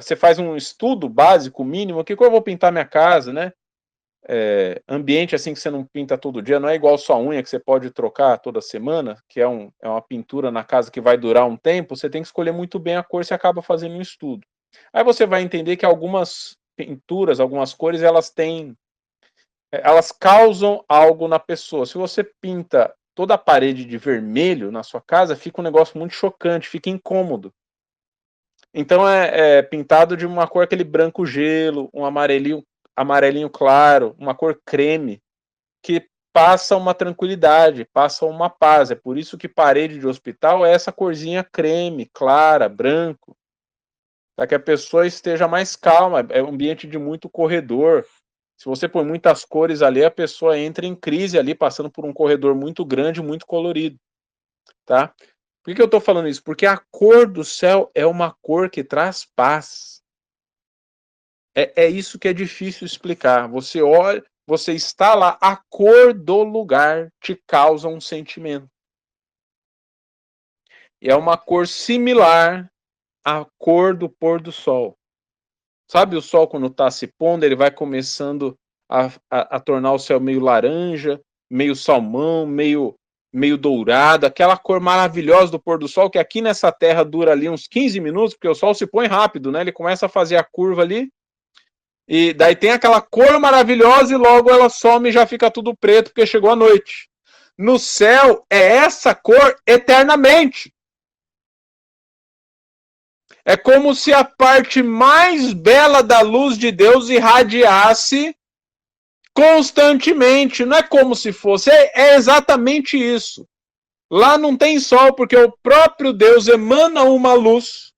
você faz um estudo básico, mínimo, que cor eu vou pintar minha casa, né? Ambiente assim que você não pinta todo dia, não é igual sua unha que você pode trocar toda semana, que é uma pintura na casa que vai durar um tempo, você tem que escolher muito bem a cor, você acaba fazendo um estudo. Aí você vai entender que algumas pinturas, algumas cores, elas causam algo na pessoa. Se você pinta toda a parede de vermelho na sua casa, fica um negócio muito chocante, fica incômodo. Então é pintado de uma cor, aquele branco gelo, um amarelinho claro, uma cor creme, que passa uma tranquilidade, passa uma paz. É por isso que parede de hospital é essa corzinha creme, clara, branco, para que a pessoa esteja mais calma. É um ambiente de muito corredor. Se você põe muitas cores ali, a pessoa entra em crise ali, passando por um corredor muito grande, muito colorido, tá? Por que eu estou falando isso? Porque a cor do céu é uma cor que traz paz. É isso que é difícil explicar. Você olha, você está lá, a cor do lugar te causa um sentimento. E é uma cor similar à cor do pôr do sol. Sabe o sol quando está se pondo, ele vai começando a tornar o céu meio laranja, meio salmão, meio dourado, aquela cor maravilhosa do pôr do sol, que aqui nessa terra dura ali uns 15 minutos, porque o sol se põe rápido, né? Ele começa a fazer a curva ali, e daí tem aquela cor maravilhosa e logo ela some e já fica tudo preto, porque chegou a noite. No céu é essa cor eternamente. É como se a parte mais bela da luz de Deus irradiasse constantemente. Não é como se fosse, é exatamente isso. Lá não tem sol, porque o próprio Deus emana uma luz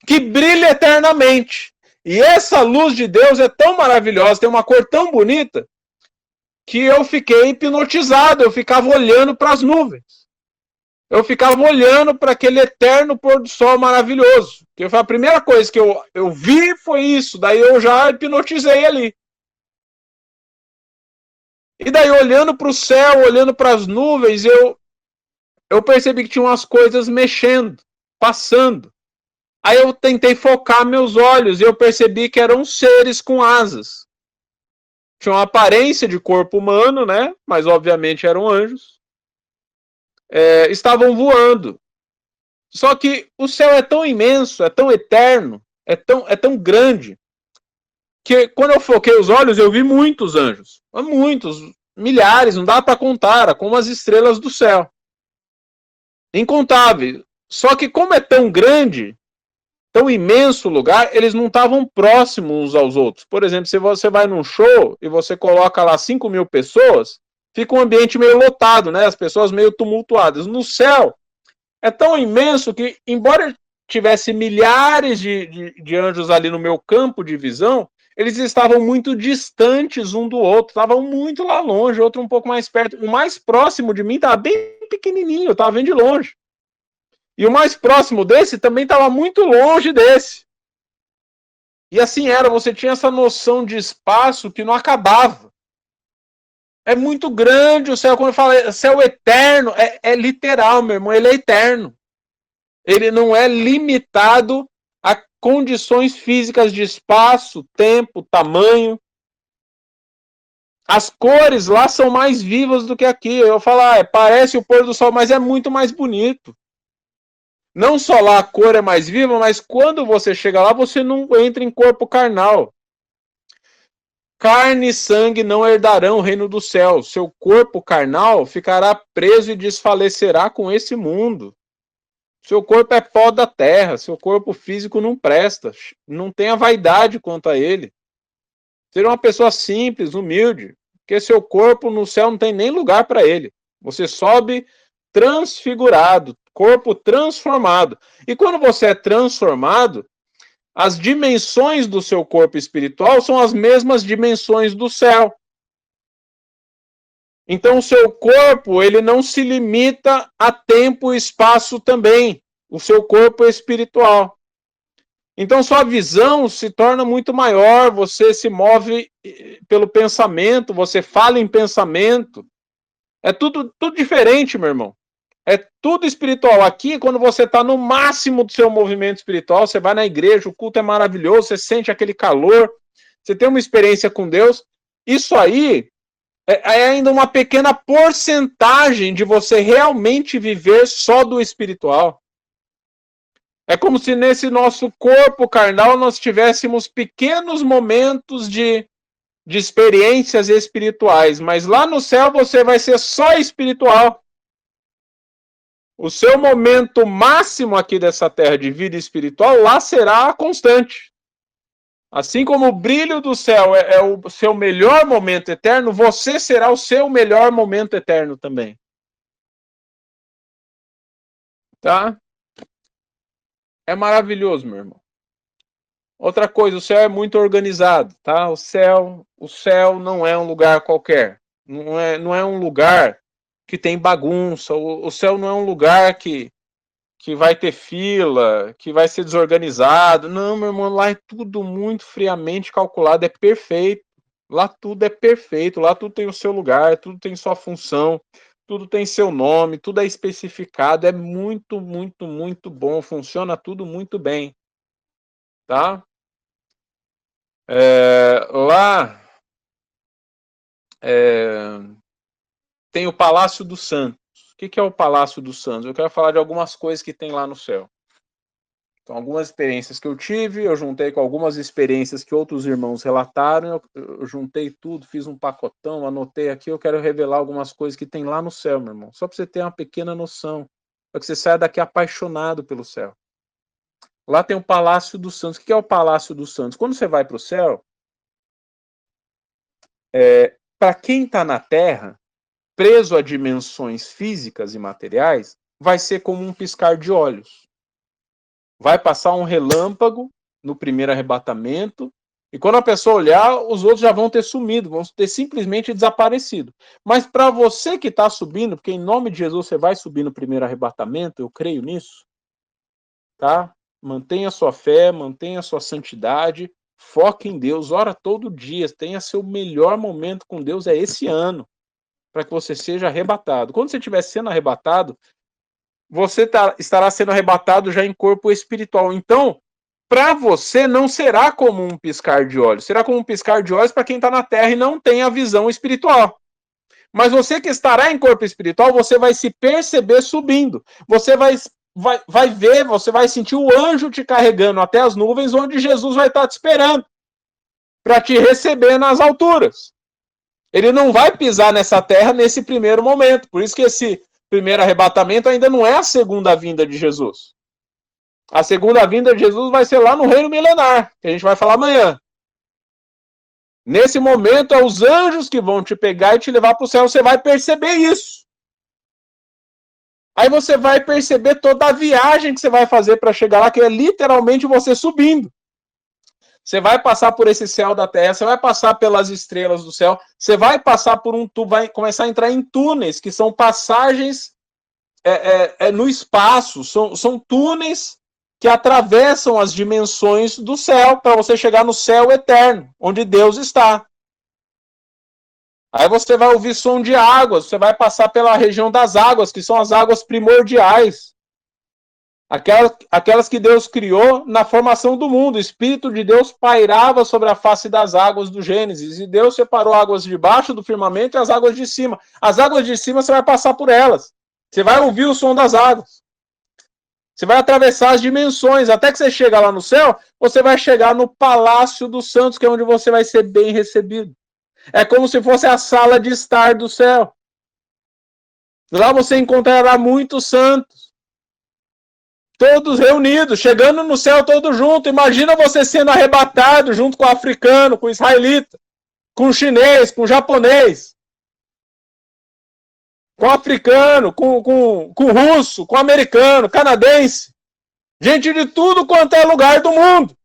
que brilha eternamente. E essa luz de Deus é tão maravilhosa, tem uma cor tão bonita, que eu fiquei hipnotizado, eu ficava olhando para as nuvens. Eu ficava olhando para aquele eterno pôr do sol maravilhoso. Que foi a primeira coisa que eu vi foi isso, daí eu já hipnotizei ali. E daí olhando para o céu, olhando para as nuvens, eu percebi que tinha umas coisas mexendo, passando. Aí eu tentei focar meus olhos e eu percebi que eram seres com asas. Tinham uma aparência de corpo humano, né? Mas obviamente eram anjos. Estavam voando. Só que o céu é tão imenso, é tão eterno, é tão grande, que quando eu foquei os olhos, eu vi muitos anjos. Muitos, milhares, não dá para contar, como as estrelas do céu. Incontáveis. Só que como é tão grande, tão imenso o lugar, eles não estavam próximos uns aos outros. Por exemplo, se você vai num show e você coloca lá 5.000 pessoas, fica um ambiente meio lotado, né? As pessoas meio tumultuadas. No céu, é tão imenso que, embora tivesse milhares de anjos ali no meu campo de visão, eles estavam muito distantes um do outro, estavam muito lá longe, outro um pouco mais perto. O mais próximo de mim estava bem pequenininho, eu estava vendo de longe. E o mais próximo desse também estava muito longe desse. E assim era, você tinha essa noção de espaço que não acabava. É muito grande o céu, quando eu falo céu eterno, é literal, meu irmão, ele é eterno. Ele não é limitado a condições físicas de espaço, tempo, tamanho. As cores lá são mais vivas do que aqui. Eu falo, parece o pôr do sol, mas é muito mais bonito. Não só lá a cor é mais viva, mas quando você chega lá, você não entra em corpo carnal. Carne e sangue não herdarão o reino do céu. Seu corpo carnal ficará preso e desfalecerá com esse mundo. Seu corpo é pó da terra, seu corpo físico não presta, não tenha vaidade quanto a ele. Seja uma pessoa simples, humilde, porque seu corpo no céu não tem nem lugar para ele. Você sobe transfigurado, corpo transformado. E quando você é transformado, as dimensões do seu corpo espiritual são as mesmas dimensões do céu. Então o seu corpo, ele não se limita a tempo e espaço também, o seu corpo espiritual. Então sua visão se torna muito maior, você se move pelo pensamento, você fala em pensamento. É tudo diferente, meu irmão. É tudo espiritual. Aqui, quando você está no máximo do seu movimento espiritual, você vai na igreja, o culto é maravilhoso, você sente aquele calor, você tem uma experiência com Deus. Isso aí é ainda uma pequena porcentagem de você realmente viver só do espiritual. É como se nesse nosso corpo carnal nós tivéssemos pequenos momentos de experiências espirituais, mas lá no céu você vai ser só espiritual. O seu momento máximo aqui dessa terra de vida espiritual, lá será constante. Assim como o brilho do céu é o seu melhor momento eterno, você será o seu melhor momento eterno também. Tá? É maravilhoso, meu irmão. Outra coisa, o céu é muito organizado, tá? O céu não é um lugar qualquer. Não é um lugar que tem bagunça. O céu não é um lugar que vai ter fila, que vai ser desorganizado. Não, meu irmão, lá é tudo muito friamente calculado, é perfeito. Lá tudo é perfeito, lá tudo tem o seu lugar, tudo tem sua função, tudo tem seu nome, tudo é especificado, é muito, muito, muito bom, funciona tudo muito bem, tá? Lá tem o Palácio dos Santos. O que é o Palácio dos Santos? Eu quero falar de algumas coisas que tem lá no céu. Então, algumas experiências que eu tive, eu juntei com algumas experiências que outros irmãos relataram, eu juntei tudo, fiz um pacotão, anotei aqui, eu quero revelar algumas coisas que tem lá no céu, meu irmão. Só para você ter uma pequena noção, para que você saia daqui apaixonado pelo céu. Lá tem o Palácio dos Santos. O que é o Palácio dos Santos? Quando você vai para o céu, para quem está na Terra, preso a dimensões físicas e materiais, vai ser como um piscar de olhos. Vai passar um relâmpago no primeiro arrebatamento, e quando a pessoa olhar, os outros já vão ter sumido, vão ter simplesmente desaparecido. Mas para você que está subindo, porque em nome de Jesus você vai subir no primeiro arrebatamento, eu creio nisso, tá? Mantenha sua fé, mantenha sua santidade, foque em Deus, ora todo dia, tenha seu melhor momento com Deus, é esse ano, para que você seja arrebatado. Quando você estiver sendo arrebatado, você estará sendo arrebatado já em corpo espiritual. Então, para você não será como um piscar de olhos, será como um piscar de olhos para quem está na terra e não tem a visão espiritual. Mas você que estará em corpo espiritual, você vai se perceber subindo. Você vai ver, você vai sentir o anjo te carregando até as nuvens, onde Jesus vai estar te esperando para te receber nas alturas. Ele não vai pisar nessa terra nesse primeiro momento. Por isso que esse primeiro arrebatamento ainda não é a segunda vinda de Jesus. A segunda vinda de Jesus vai ser lá no reino milenar, que a gente vai falar amanhã. Nesse momento, é os anjos que vão te pegar e te levar para o céu. Você vai perceber isso. Aí você vai perceber toda a viagem que você vai fazer para chegar lá, que é literalmente você subindo. Você vai passar por esse céu da terra, você vai passar pelas estrelas do céu, você vai passar por vai começar a entrar em túneis, que são passagens no espaço, são túneis que atravessam as dimensões do céu para você chegar no céu eterno, onde Deus está. Aí você vai ouvir som de águas, você vai passar pela região das águas, que são as águas primordiais. Aquelas que Deus criou na formação do mundo. O Espírito de Deus pairava sobre a face das águas do Gênesis. E Deus separou águas de baixo do firmamento e as águas de cima. As águas de cima você vai passar por elas. Você vai ouvir o som das águas. Você vai atravessar as dimensões. Até que você chega lá no céu, você vai chegar no Palácio dos Santos, que é onde você vai ser bem recebido. É como se fosse a sala de estar do céu. Lá você encontrará muitos santos. Todos reunidos, chegando no céu todos juntos. Imagina você sendo arrebatado junto com o africano, com o israelita, com o chinês, com o japonês, com o africano, com o russo, com o americano, canadense. Gente de tudo quanto é lugar do mundo.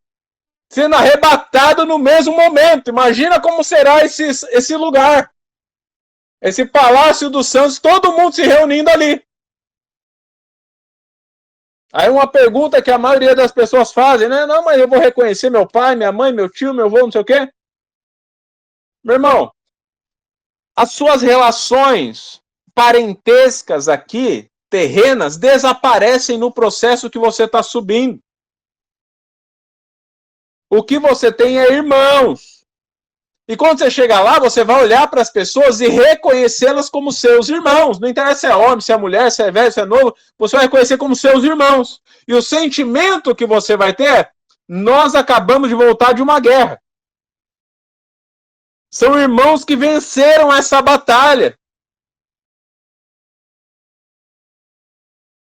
Sendo arrebatado no mesmo momento. Imagina como será esse lugar. Esse Palácio dos Santos, todo mundo se reunindo ali. Aí uma pergunta que a maioria das pessoas fazem, né? Não, mas eu vou reconhecer meu pai, minha mãe, meu tio, meu avô, não sei o quê. Meu irmão, as suas relações parentescas aqui, terrenas, desaparecem no processo que você está subindo. O que você tem é irmãos. E quando você chegar lá, você vai olhar para as pessoas e reconhecê-las como seus irmãos. Não interessa se é homem, se é mulher, se é velho, se é novo. Você vai reconhecer como seus irmãos. E o sentimento que você vai ter é: nós acabamos de voltar de uma guerra. São irmãos que venceram essa batalha.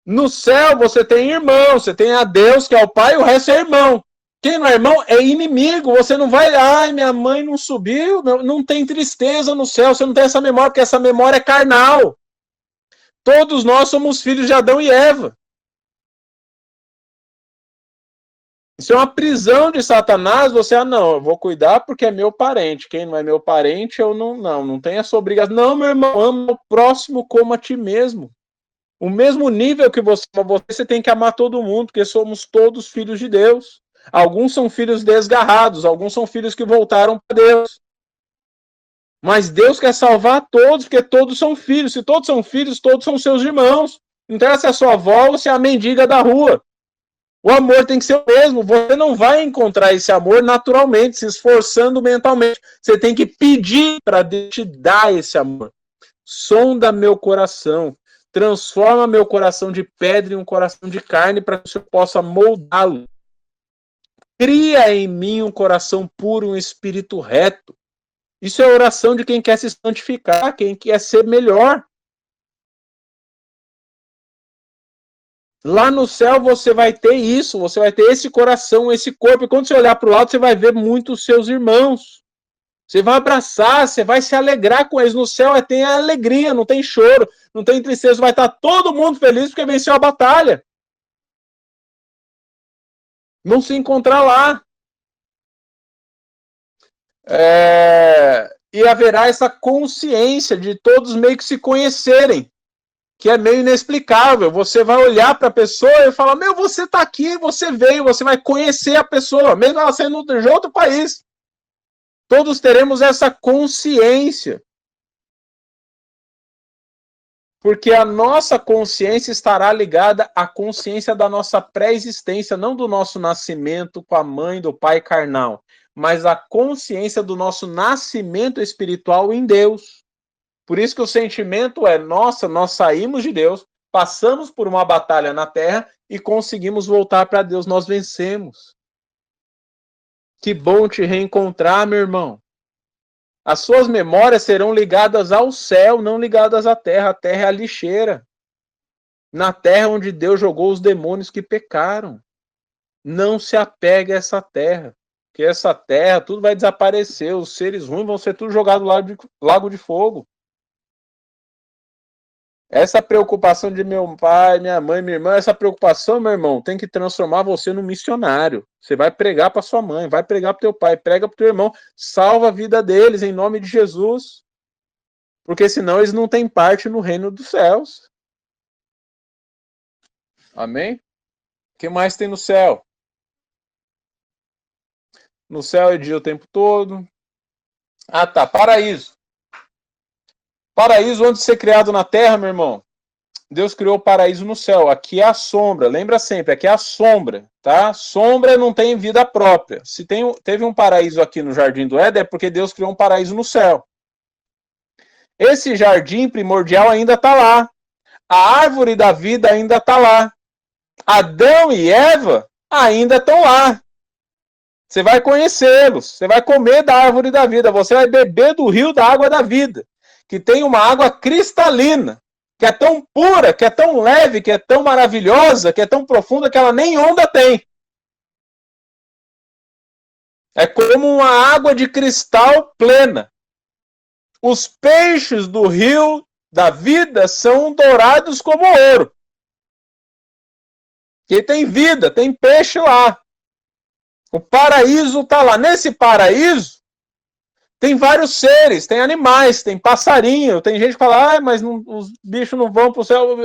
No céu você tem irmão, você tem a Deus, que é o Pai, e o resto é irmão. Quem não é irmão é inimigo. Você não vai, ai, minha mãe não subiu, não tem tristeza no céu, você não tem essa memória, porque essa memória é carnal. Todos nós somos filhos de Adão e Eva. Isso é uma prisão de Satanás. Você, não, eu vou cuidar porque é meu parente. Quem não é meu parente, eu não tenho essa obrigação. Não, meu irmão, ama o próximo como a ti mesmo. O mesmo nível que você ama você tem que amar todo mundo, porque somos todos filhos de Deus. Alguns são filhos desgarrados, alguns são filhos que voltaram para Deus. Mas Deus quer salvar todos, porque todos são filhos. Se todos são filhos, todos são seus irmãos. Não interessa se é sua avó ou se é a mendiga da rua. O amor tem que ser o mesmo. Você não vai encontrar esse amor naturalmente, se esforçando mentalmente. Você tem que pedir para Deus te dar esse amor. Sonda meu coração. Transforma meu coração de pedra em um coração de carne para que eu possa moldá-lo. Cria em mim um coração puro, um espírito reto. Isso é a oração de quem quer se santificar, quem quer ser melhor. Lá no céu você vai ter isso, você vai ter esse coração, esse corpo. E quando você olhar para o lado, você vai ver muito os seus irmãos. Você vai abraçar, você vai se alegrar com eles. No céu tem alegria, não tem choro, não tem tristeza. Vai estar todo mundo feliz porque venceu a batalha. Vão se encontrar lá. E haverá essa consciência de todos meio que se conhecerem, que é meio inexplicável. Você vai olhar para a pessoa e falar, meu, você está aqui, você veio, você vai conhecer a pessoa, mesmo ela sendo de outro país. Todos teremos essa consciência. Porque a nossa consciência estará ligada à consciência da nossa pré-existência, não do nosso nascimento com a mãe do pai carnal, mas a consciência do nosso nascimento espiritual em Deus. Por isso que o sentimento é, nossa, nós saímos de Deus, passamos por uma batalha na terra e conseguimos voltar para Deus, nós vencemos. Que bom te reencontrar, meu irmão. As suas memórias serão ligadas ao céu, não ligadas à terra. A terra é a lixeira. Na terra onde Deus jogou os demônios que pecaram. Não se apegue a essa terra. Porque essa terra, tudo vai desaparecer. Os seres ruins vão ser tudo jogados no lago de fogo. Essa preocupação de meu pai, minha mãe, minha irmã, essa preocupação, meu irmão, tem que transformar você num missionário. Você vai pregar para sua mãe, vai pregar para teu pai, prega para teu irmão, salva a vida deles em nome de Jesus. Porque senão eles não têm parte no reino dos céus. Amém? O que mais tem no céu? No céu é dia o tempo todo. Ah, tá, paraíso. Paraíso antes de ser criado na terra, meu irmão. Deus criou o paraíso no céu. Aqui é a sombra. Lembra sempre, aqui é a sombra, tá? Sombra não tem vida própria. Se teve um paraíso aqui no Jardim do Éden, é porque Deus criou um paraíso no céu. Esse jardim primordial ainda está lá. A árvore da vida ainda está lá. Adão e Eva ainda estão lá. Você vai conhecê-los. Você vai comer da árvore da vida. Você vai beber do rio da água da vida. Que tem uma água cristalina. Que é tão pura, que é tão leve, que é tão maravilhosa, que é tão profunda que ela nem onda tem. É como uma água de cristal plena. Os peixes do rio da vida são dourados como ouro. Que tem vida, tem peixe lá. O paraíso está lá. Nesse paraíso, tem vários seres, tem animais, tem passarinho, tem gente que fala, mas não, os bichos não vão para o céu.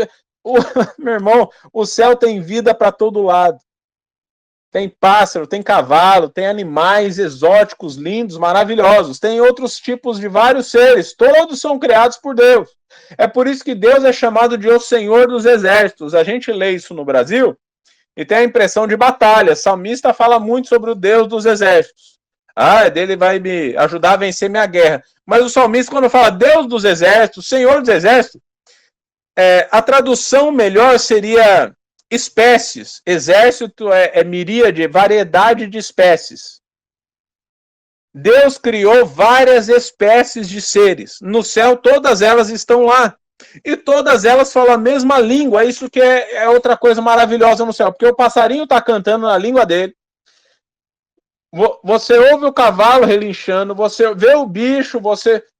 Meu irmão, o céu tem vida para todo lado. Tem pássaro, tem cavalo, tem animais exóticos, lindos, maravilhosos. Tem outros tipos de vários seres. Todos são criados por Deus. É por isso que Deus é chamado de o Senhor dos Exércitos. A gente lê isso no Brasil e tem a impressão de batalha. O salmista fala muito sobre o Deus dos Exércitos. Dele vai me ajudar a vencer minha guerra. Mas o salmista, quando fala Deus dos Exércitos, Senhor dos Exércitos, a tradução melhor seria espécies. Exército é miríade, variedade de espécies. Deus criou várias espécies de seres. No céu, todas elas estão lá. E todas elas falam a mesma língua. Isso que é outra coisa maravilhosa no céu. Porque o passarinho está cantando na língua dele. Você ouve o cavalo relinchando, você vê o bicho,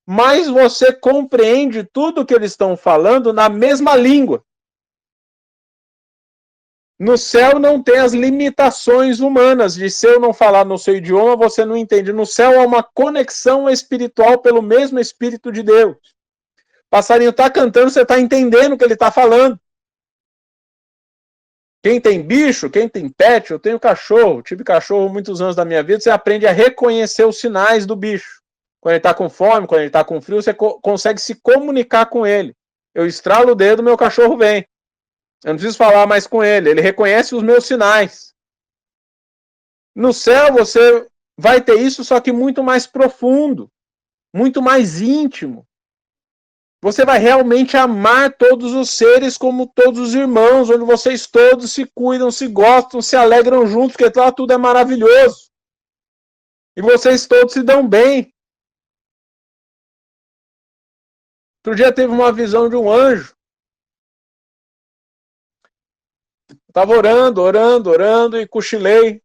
mas você compreende tudo que eles estão falando na mesma língua. No céu não tem as limitações humanas de se eu não falar no seu idioma, você não entende. No céu há uma conexão espiritual pelo mesmo Espírito de Deus. O passarinho está cantando, você está entendendo o que ele está falando. Quem tem bicho, quem tem pet, eu tenho cachorro, tive cachorro muitos anos da minha vida, você aprende a reconhecer os sinais do bicho. Quando ele está com fome, quando ele está com frio, você consegue se comunicar com ele. Eu estralo o dedo, meu cachorro vem. Eu não preciso falar mais com ele, ele reconhece os meus sinais. No céu você vai ter isso, só que muito mais profundo, muito mais íntimo. Você vai realmente amar todos os seres como todos os irmãos, onde vocês todos se cuidam, se gostam, se alegram juntos, porque lá tudo é maravilhoso. E vocês todos se dão bem. Outro dia teve uma visão de um anjo. Estava orando e cochilei.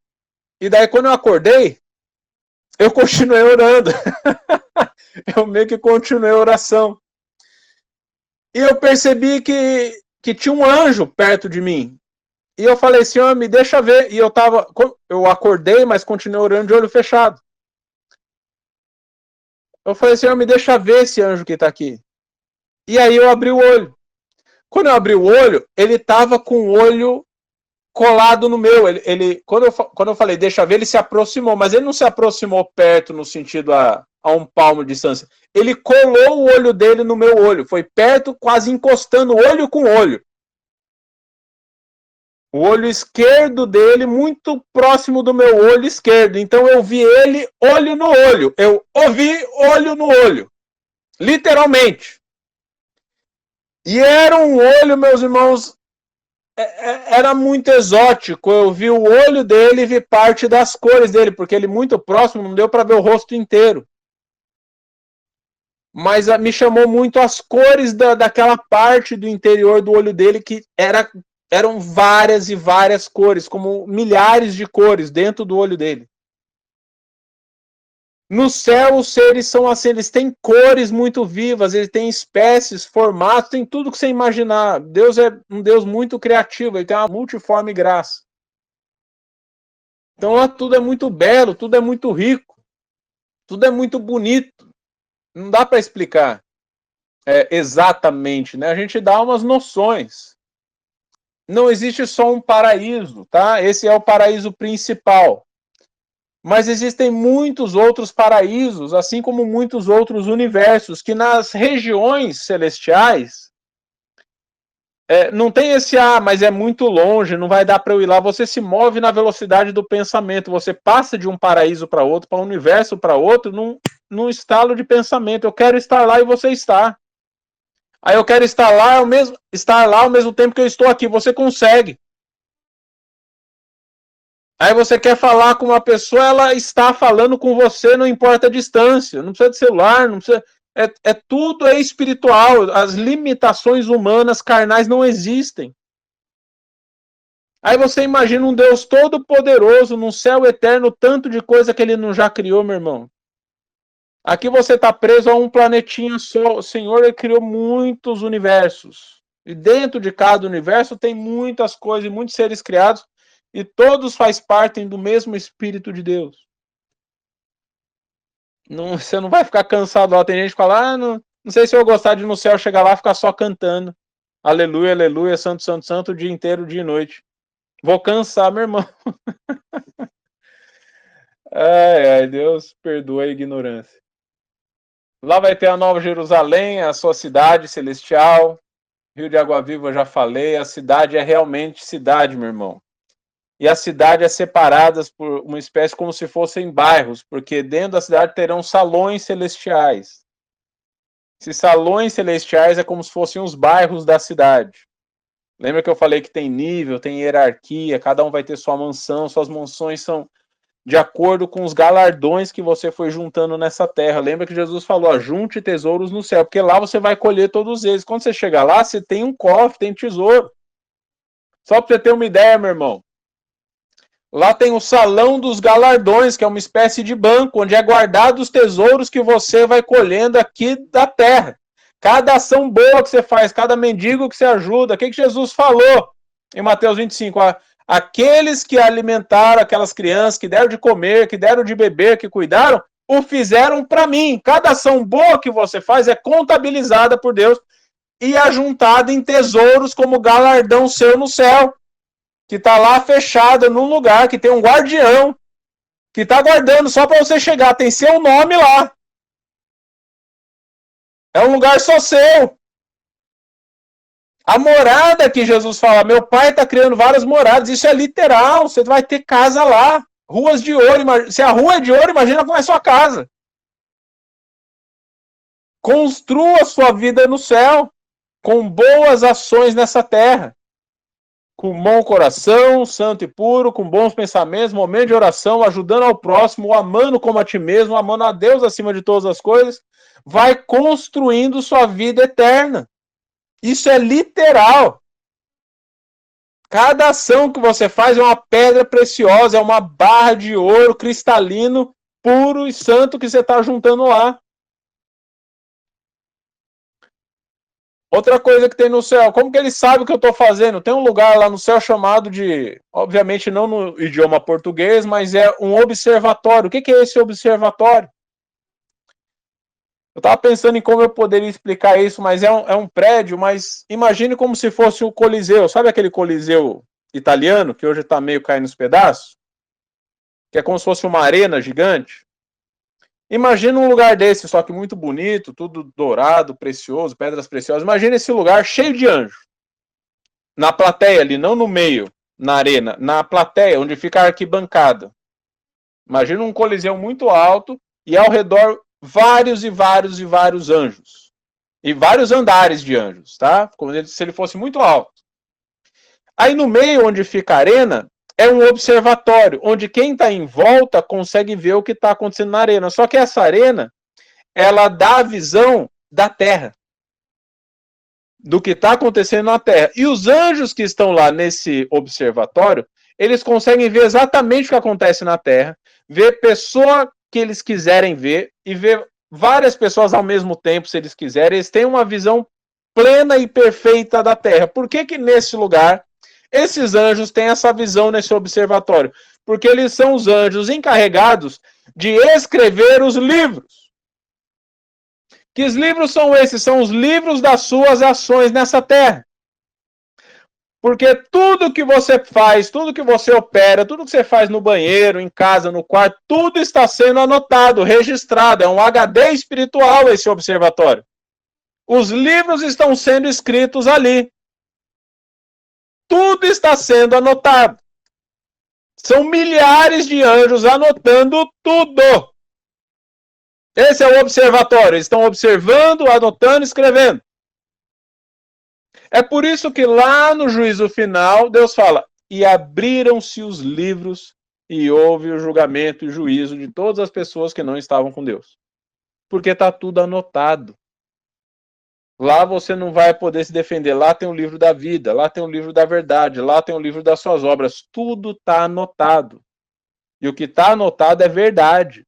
E daí quando eu acordei, eu continuei orando. Eu meio que continuei a oração. E eu percebi que tinha um anjo perto de mim. E eu falei, Senhor, me deixa ver. E eu acordei, mas continuei orando de olho fechado. Eu falei, Senhor, me deixa ver esse anjo que está aqui. E aí eu abri o olho. Quando eu abri o olho, ele estava com o olho colado no meu. Quando eu falei, deixa ver, ele se aproximou. Mas ele não se aproximou perto no sentido a um palmo de distância. Ele colou o olho dele no meu olho. Foi perto, quase encostando olho com olho. O olho esquerdo dele muito próximo do meu olho esquerdo. Então eu vi ele olho no olho. Eu ouvi olho no olho. Literalmente. E era um olho, meus irmãos, era muito exótico. Eu vi o olho dele e vi parte das cores dele, porque ele muito próximo, não deu para ver o rosto inteiro. Mas me chamou muito as cores daquela parte do interior do olho dele, que eram várias e várias cores, como milhares de cores dentro do olho dele. No céu, os seres são assim, eles têm cores muito vivas, eles têm espécies, formatos, tem tudo que você imaginar. Deus é um Deus muito criativo, ele tem uma multiforme graça. Então lá tudo é muito belo, tudo é muito rico, tudo é muito bonito. Não dá para explicar exatamente, né? A gente dá umas noções. Não existe só um paraíso, tá? Esse é o paraíso principal. Mas existem muitos outros paraísos, assim como muitos outros universos, que nas regiões celestiais não tem esse, mas é muito longe, não vai dar para eu ir lá. Você se move na velocidade do pensamento, você passa de um paraíso para outro, para um universo para outro, num estalo de pensamento. Eu quero estar lá e você está. Aí eu quero estar lá ao mesmo tempo que eu estou aqui. Você consegue. Aí você quer falar com uma pessoa, ela está falando com você, não importa a distância, não precisa de celular, não precisa. Tudo é espiritual, as limitações humanas, carnais, não existem. Aí você imagina um Deus todo-poderoso, num céu eterno, tanto de coisa que ele não já criou, meu irmão. Aqui você está preso a um planetinha só. O Senhor ele criou muitos universos. E dentro de cada universo tem muitas coisas, muitos seres criados. E todos fazem parte do mesmo Espírito de Deus. Você não vai ficar cansado lá. Tem gente que fala, não sei se eu gostar de ir no céu, chegar lá e ficar só cantando. Aleluia, aleluia, santo, santo, santo, o dia inteiro, dia e noite. Vou cansar, meu irmão. Ai, Deus perdoa a ignorância. Lá vai ter a Nova Jerusalém, a sua cidade celestial. Rio de Água Viva, eu já falei. A cidade é realmente cidade, meu irmão. E a cidade é separada por uma espécie como se fossem bairros, porque dentro da cidade terão salões celestiais. Esses salões celestiais é como se fossem os bairros da cidade. Lembra que eu falei que tem nível, tem hierarquia, cada um vai ter sua mansão, suas mansões são de acordo com os galardões que você foi juntando nessa terra. Lembra que Jesus falou, junte tesouros no céu, porque lá você vai colher todos eles. Quando você chegar lá, você tem um cofre, tem tesouro. Só para você ter uma ideia, meu irmão. Lá tem o salão dos galardões, que é uma espécie de banco, onde é guardado os tesouros que você vai colhendo aqui da terra. Cada ação boa que você faz, cada mendigo que você ajuda. O que Jesus falou em Mateus 25? Aqueles que alimentaram aquelas crianças, que deram de comer, que deram de beber, que cuidaram, o fizeram para mim. Cada ação boa que você faz é contabilizada por Deus e ajuntada em tesouros como galardão seu no céu. Que está lá fechada num lugar, que tem um guardião, que está guardando só para você chegar, tem seu nome lá. É um lugar só seu. A morada que Jesus fala, meu pai está criando várias moradas, isso é literal, você vai ter casa lá, ruas de ouro, se a rua é de ouro, imagina como é a sua casa. Construa sua vida no céu, com boas ações nessa terra. Com bom coração, santo e puro, com bons pensamentos, momento de oração, ajudando ao próximo, amando como a ti mesmo, amando a Deus acima de todas as coisas, vai construindo sua vida eterna. Isso é literal. Cada ação que você faz é uma pedra preciosa, é uma barra de ouro cristalino puro e santo que você está juntando lá. Outra coisa que tem no céu, como que ele sabe o que eu estou fazendo? Tem um lugar lá no céu chamado de, obviamente não no idioma português, mas é um observatório. O que é esse observatório? Eu estava pensando em como eu poderia explicar isso, mas é um prédio, mas imagine como se fosse o Coliseu. Sabe aquele Coliseu italiano, que hoje está meio caindo nos pedaços? Que é como se fosse uma arena gigante? Imagina um lugar desse, só que muito bonito, tudo dourado, precioso, pedras preciosas. Imagina esse lugar cheio de anjos. Na plateia ali, não no meio, na arena, na plateia, onde fica a arquibancada. Imagina um coliseu muito alto e ao redor vários e vários e vários anjos. E vários andares de anjos, tá? Como se ele fosse muito alto. Aí no meio, onde fica a arena, é um observatório, onde quem está em volta consegue ver o que está acontecendo na arena. Só que essa arena, ela dá a visão da Terra, do que está acontecendo na Terra. E os anjos que estão lá nesse observatório, eles conseguem ver exatamente o que acontece na Terra, ver pessoa que eles quiserem ver e ver várias pessoas ao mesmo tempo, se eles quiserem. Eles têm uma visão plena e perfeita da Terra. Por que que nesse lugar esses anjos têm essa visão nesse observatório? Porque eles são os anjos encarregados de escrever os livros. Que livros são esses? São os livros das suas ações nessa terra. Porque tudo que você faz, tudo que você opera, tudo que você faz no banheiro, em casa, no quarto, tudo está sendo anotado, registrado. É um HD espiritual esse observatório. Os livros estão sendo escritos ali. Tudo está sendo anotado. São milhares de anjos anotando tudo. Esse é o observatório. Eles estão observando, anotando, escrevendo. É por isso que lá no juízo final, Deus fala: e abriram-se os livros e houve o julgamento e juízo de todas as pessoas que não estavam com Deus. Porque está tudo anotado. Lá você não vai poder se defender. Lá tem o livro da vida, lá tem o livro da verdade, lá tem o livro das suas obras. Tudo está anotado. E o que está anotado é verdade.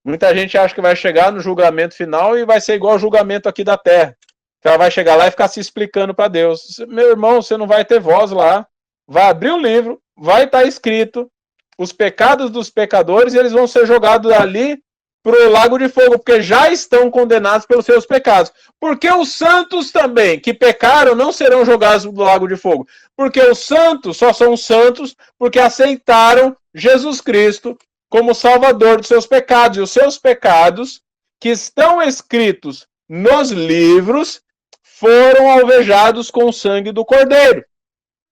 Muita gente acha que vai chegar no julgamento final e vai ser igual ao julgamento aqui da terra. Que ela vai chegar lá e ficar se explicando para Deus. Meu irmão, você não vai ter voz lá. Vai abrir o livro, vai estar escrito os pecados dos pecadores e eles vão ser jogados ali para o lago de fogo, porque já estão condenados pelos seus pecados. Porque os santos também, que pecaram, não serão jogados no lago de fogo. Porque os santos só são santos porque aceitaram Jesus Cristo como salvador dos seus pecados. E os seus pecados, que estão escritos nos livros, foram alvejados com o sangue do Cordeiro.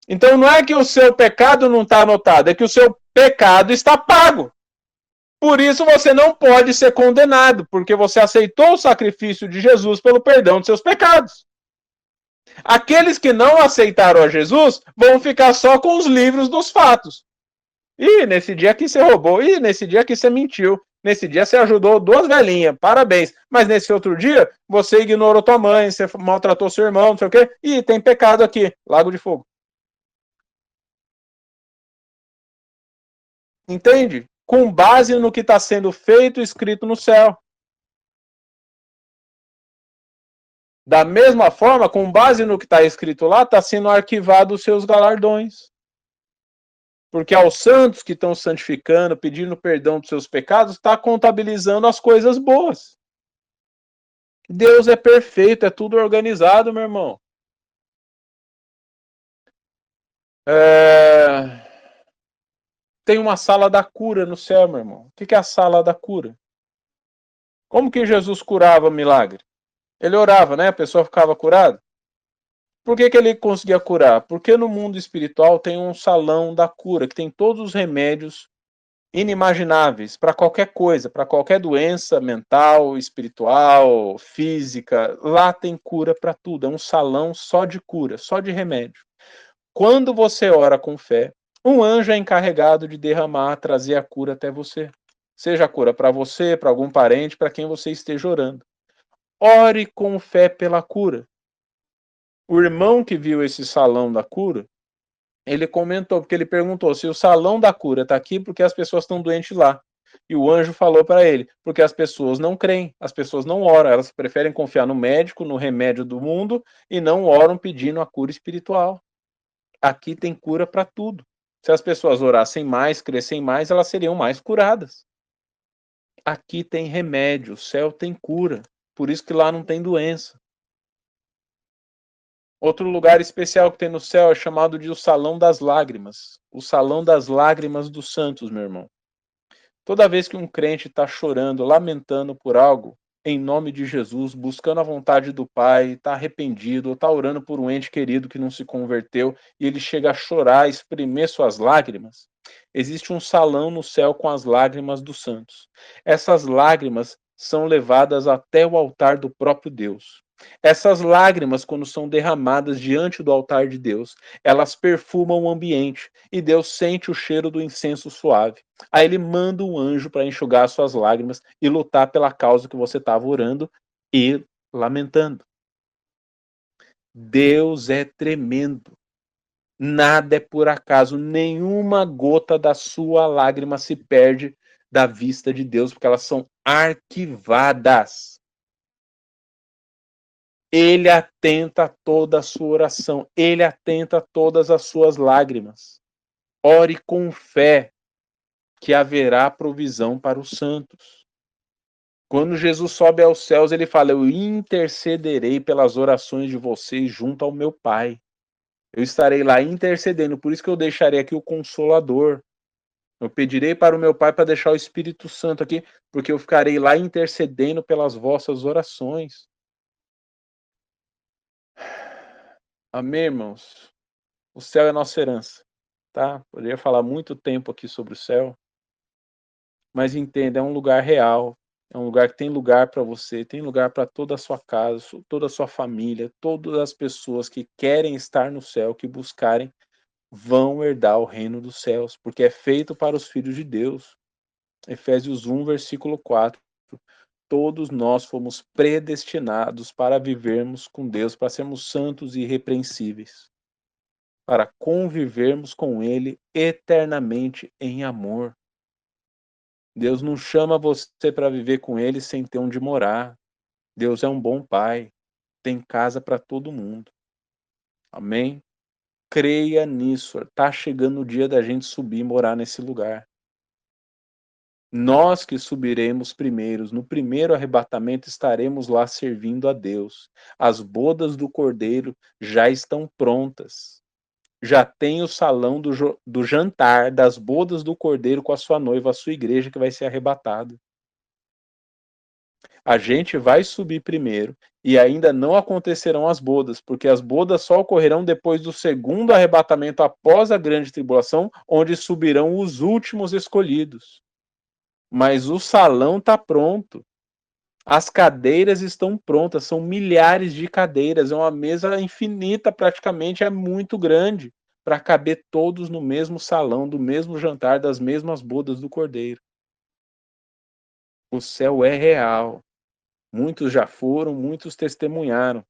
Então não é que o seu pecado não está anotado, é que o seu pecado está pago. Por isso você não pode ser condenado, porque você aceitou o sacrifício de Jesus pelo perdão de seus pecados. Aqueles que não aceitaram a Jesus vão ficar só com os livros dos fatos. Ih, nesse dia que você roubou, ih, nesse dia que você mentiu, nesse dia você ajudou duas velhinhas, parabéns. Mas nesse outro dia, você ignorou tua mãe, você maltratou seu irmão, não sei o quê. Ih, tem pecado aqui, lago de fogo. Entende? Com base no que está sendo feito e escrito no céu. Da mesma forma, com base no que está escrito lá, está sendo arquivado os seus galardões. Porque aos santos que estão santificando, pedindo perdão dos seus pecados, está contabilizando as coisas boas. Deus é perfeito, é tudo organizado, meu irmão. Tem uma sala da cura no céu, meu irmão. O que é a sala da cura? Como que Jesus curava milagre? Ele orava, né? A pessoa ficava curada. Por que ele conseguia curar? Porque no mundo espiritual tem um salão da cura, que tem todos os remédios inimagináveis para qualquer coisa, para qualquer doença mental, espiritual, física. Lá tem cura para tudo. É um salão só de cura, só de remédio. Quando você ora com fé, um anjo é encarregado de derramar, trazer a cura até você. Seja a cura para você, para algum parente, para quem você esteja orando. Ore com fé pela cura. O irmão que viu esse salão da cura, ele comentou, porque ele perguntou se o salão da cura está aqui porque as pessoas estão doentes lá. E o anjo falou para ele, porque as pessoas não creem, as pessoas não oram, elas preferem confiar no médico, no remédio do mundo, e não oram pedindo a cura espiritual. Aqui tem cura para tudo. Se as pessoas orassem mais, crescem mais, elas seriam mais curadas. Aqui tem remédio, o céu tem cura. Por isso que lá não tem doença. Outro lugar especial que tem no céu é chamado de o Salão das Lágrimas. O Salão das Lágrimas dos Santos, meu irmão. Toda vez que um crente está chorando, lamentando por algo, em nome de Jesus, buscando a vontade do Pai, está arrependido, ou está orando por um ente querido que não se converteu, e ele chega a chorar, espremer suas lágrimas, existe um salão no céu com as lágrimas dos santos. Essas lágrimas são levadas até o altar do próprio Deus. Essas lágrimas, quando são derramadas diante do altar de Deus, elas perfumam o ambiente e Deus sente o cheiro do incenso suave. Aí ele manda um anjo para enxugar suas lágrimas e lutar pela causa que você estava orando e lamentando. Deus é tremendo. Nada é por acaso, nenhuma gota da sua lágrima se perde da vista de Deus, porque elas são arquivadas. Ele atenta a toda a sua oração, ele atenta a todas as suas lágrimas. Ore com fé, que haverá provisão para os santos. Quando Jesus sobe aos céus, ele fala: Eu intercederei pelas orações de vocês junto ao meu Pai. Eu estarei lá intercedendo, por isso que eu deixarei aqui o Consolador. Eu pedirei para o meu Pai para deixar o Espírito Santo aqui, porque eu ficarei lá intercedendo pelas vossas orações. Amém, irmãos? O céu é nossa herança, tá? Poderia falar muito tempo aqui sobre o céu, mas entenda, é um lugar real, é um lugar que tem lugar para você, tem lugar para toda a sua casa, toda a sua família, todas as pessoas que querem estar no céu, que buscarem, vão herdar o reino dos céus, porque é feito para os filhos de Deus. Efésios 1, versículo 4. Todos nós fomos predestinados para vivermos com Deus, para sermos santos e irrepreensíveis, para convivermos com Ele eternamente em amor. Deus não chama você para viver com Ele sem ter onde morar. Deus é um bom Pai, tem casa para todo mundo. Amém? Creia nisso. Está chegando o dia da gente subir e morar nesse lugar. Nós que subiremos primeiros, no primeiro arrebatamento estaremos lá servindo a Deus. As bodas do Cordeiro já estão prontas. Já tem o salão do jantar das bodas do Cordeiro com a sua noiva, a sua igreja que vai ser arrebatada. A gente vai subir primeiro e ainda não acontecerão as bodas, porque as bodas só ocorrerão depois do segundo arrebatamento após a grande tribulação, onde subirão os últimos escolhidos. Mas o salão está pronto. As cadeiras estão prontas, são milhares de cadeiras, é uma mesa infinita praticamente, é muito grande para caber todos no mesmo salão, do mesmo jantar, das mesmas bodas do Cordeiro. O céu é real. Muitos já foram, muitos testemunharam.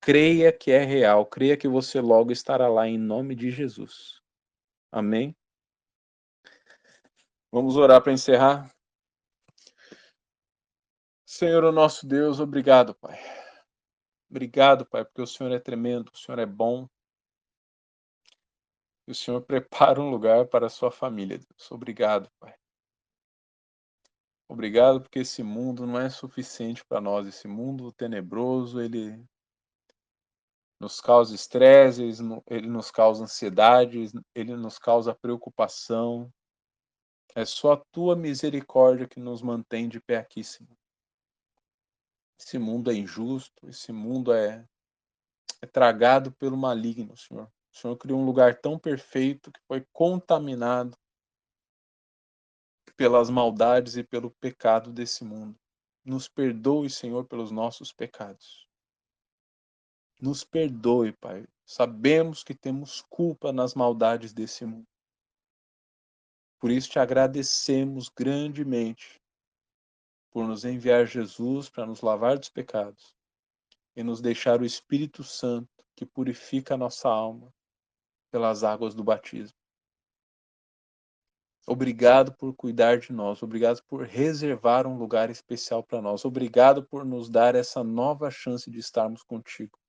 Creia que é real, creia que você logo estará lá em nome de Jesus. Amém? Vamos orar para encerrar? Senhor, o nosso Deus, obrigado, Pai. Obrigado, Pai, porque o Senhor é tremendo, o Senhor é bom. E o Senhor prepara um lugar para a sua família, Deus. Obrigado, Pai. Obrigado porque esse mundo não é suficiente para nós. Esse mundo tenebroso, ele nos causa estresse, ele nos causa ansiedade, ele nos causa preocupação. É só a tua misericórdia que nos mantém de pé aqui, Senhor. Esse mundo é injusto, esse mundo é tragado pelo maligno, Senhor. O Senhor criou um lugar tão perfeito que foi contaminado pelas maldades e pelo pecado desse mundo. Nos perdoe, Senhor, pelos nossos pecados. Nos perdoe, Pai. Sabemos que temos culpa nas maldades desse mundo. Por isso te agradecemos grandemente por nos enviar Jesus para nos lavar dos pecados e nos deixar o Espírito Santo que purifica a nossa alma pelas águas do batismo. Obrigado por cuidar de nós, obrigado por reservar um lugar especial para nós, obrigado por nos dar essa nova chance de estarmos contigo.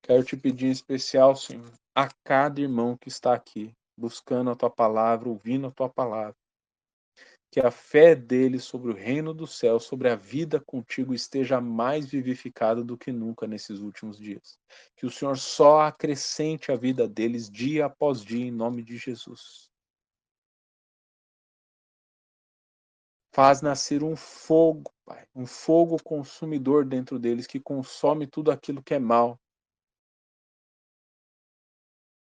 Quero te pedir em especial, Senhor, a cada irmão que está aqui, buscando a tua palavra, ouvindo a tua palavra, que a fé deles sobre o reino do céu, sobre a vida contigo, esteja mais vivificada do que nunca nesses últimos dias. Que o Senhor só acrescente a vida deles dia após dia, em nome de Jesus. Faz nascer um fogo, Pai, um fogo consumidor dentro deles que consome tudo aquilo que é mal,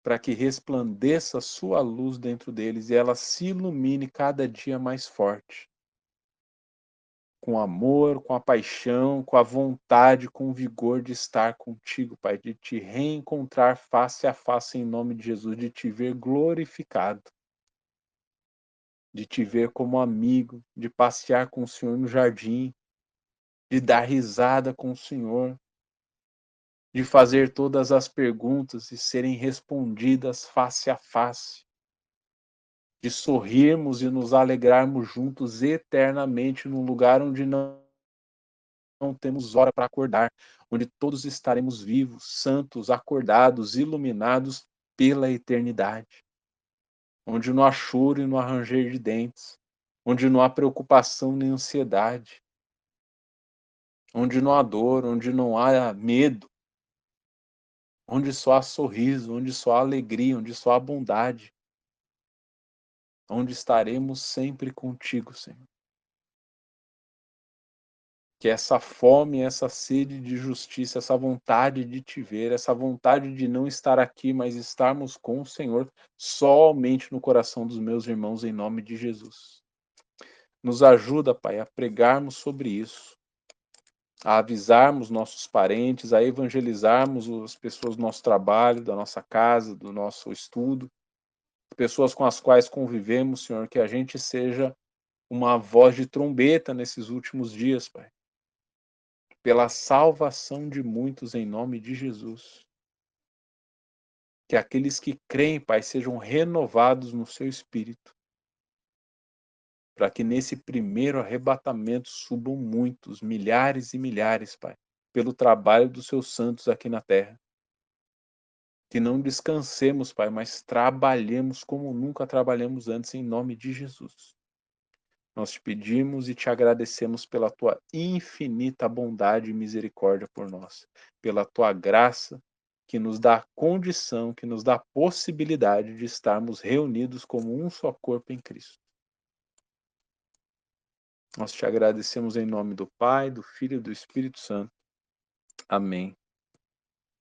para que resplandeça a sua luz dentro deles e ela se ilumine cada dia mais forte, com amor, com a paixão, com a vontade, com o vigor de estar contigo, Pai, de te reencontrar face a face em nome de Jesus, de te ver glorificado, de te ver como amigo, de passear com o Senhor no jardim, de dar risada com o Senhor, de fazer todas as perguntas e serem respondidas face a face, de sorrirmos e nos alegrarmos juntos eternamente num lugar onde não temos hora para acordar, onde todos estaremos vivos, santos, acordados, iluminados pela eternidade, onde não há choro e não há ranger de dentes, onde não há preocupação nem ansiedade, onde não há dor, onde não há medo, onde só há sorriso, onde só há alegria, onde só há bondade, onde estaremos sempre contigo, Senhor. Que essa fome, essa sede de justiça, essa vontade de te ver, essa vontade de não estar aqui, mas estarmos com o Senhor, somente no coração dos meus irmãos, em nome de Jesus. Nos ajuda, Pai, a pregarmos sobre isso, a avisarmos nossos parentes, a evangelizarmos as pessoas do nosso trabalho, da nossa casa, do nosso estudo, pessoas com as quais convivemos, Senhor, que a gente seja uma voz de trombeta nesses últimos dias, Pai, pela salvação de muitos em nome de Jesus. Que aqueles que creem, Pai, sejam renovados no seu espírito, para que nesse primeiro arrebatamento subam muitos, milhares e milhares, Pai, pelo trabalho dos seus santos aqui na terra. Que não descansemos, Pai, mas trabalhemos como nunca trabalhamos antes, em nome de Jesus. Nós te pedimos e te agradecemos pela tua infinita bondade e misericórdia por nós, pela tua graça que nos dá a condição, que nos dá a possibilidade de estarmos reunidos como um só corpo em Cristo. Nós te agradecemos em nome do Pai, do Filho e do Espírito Santo. Amém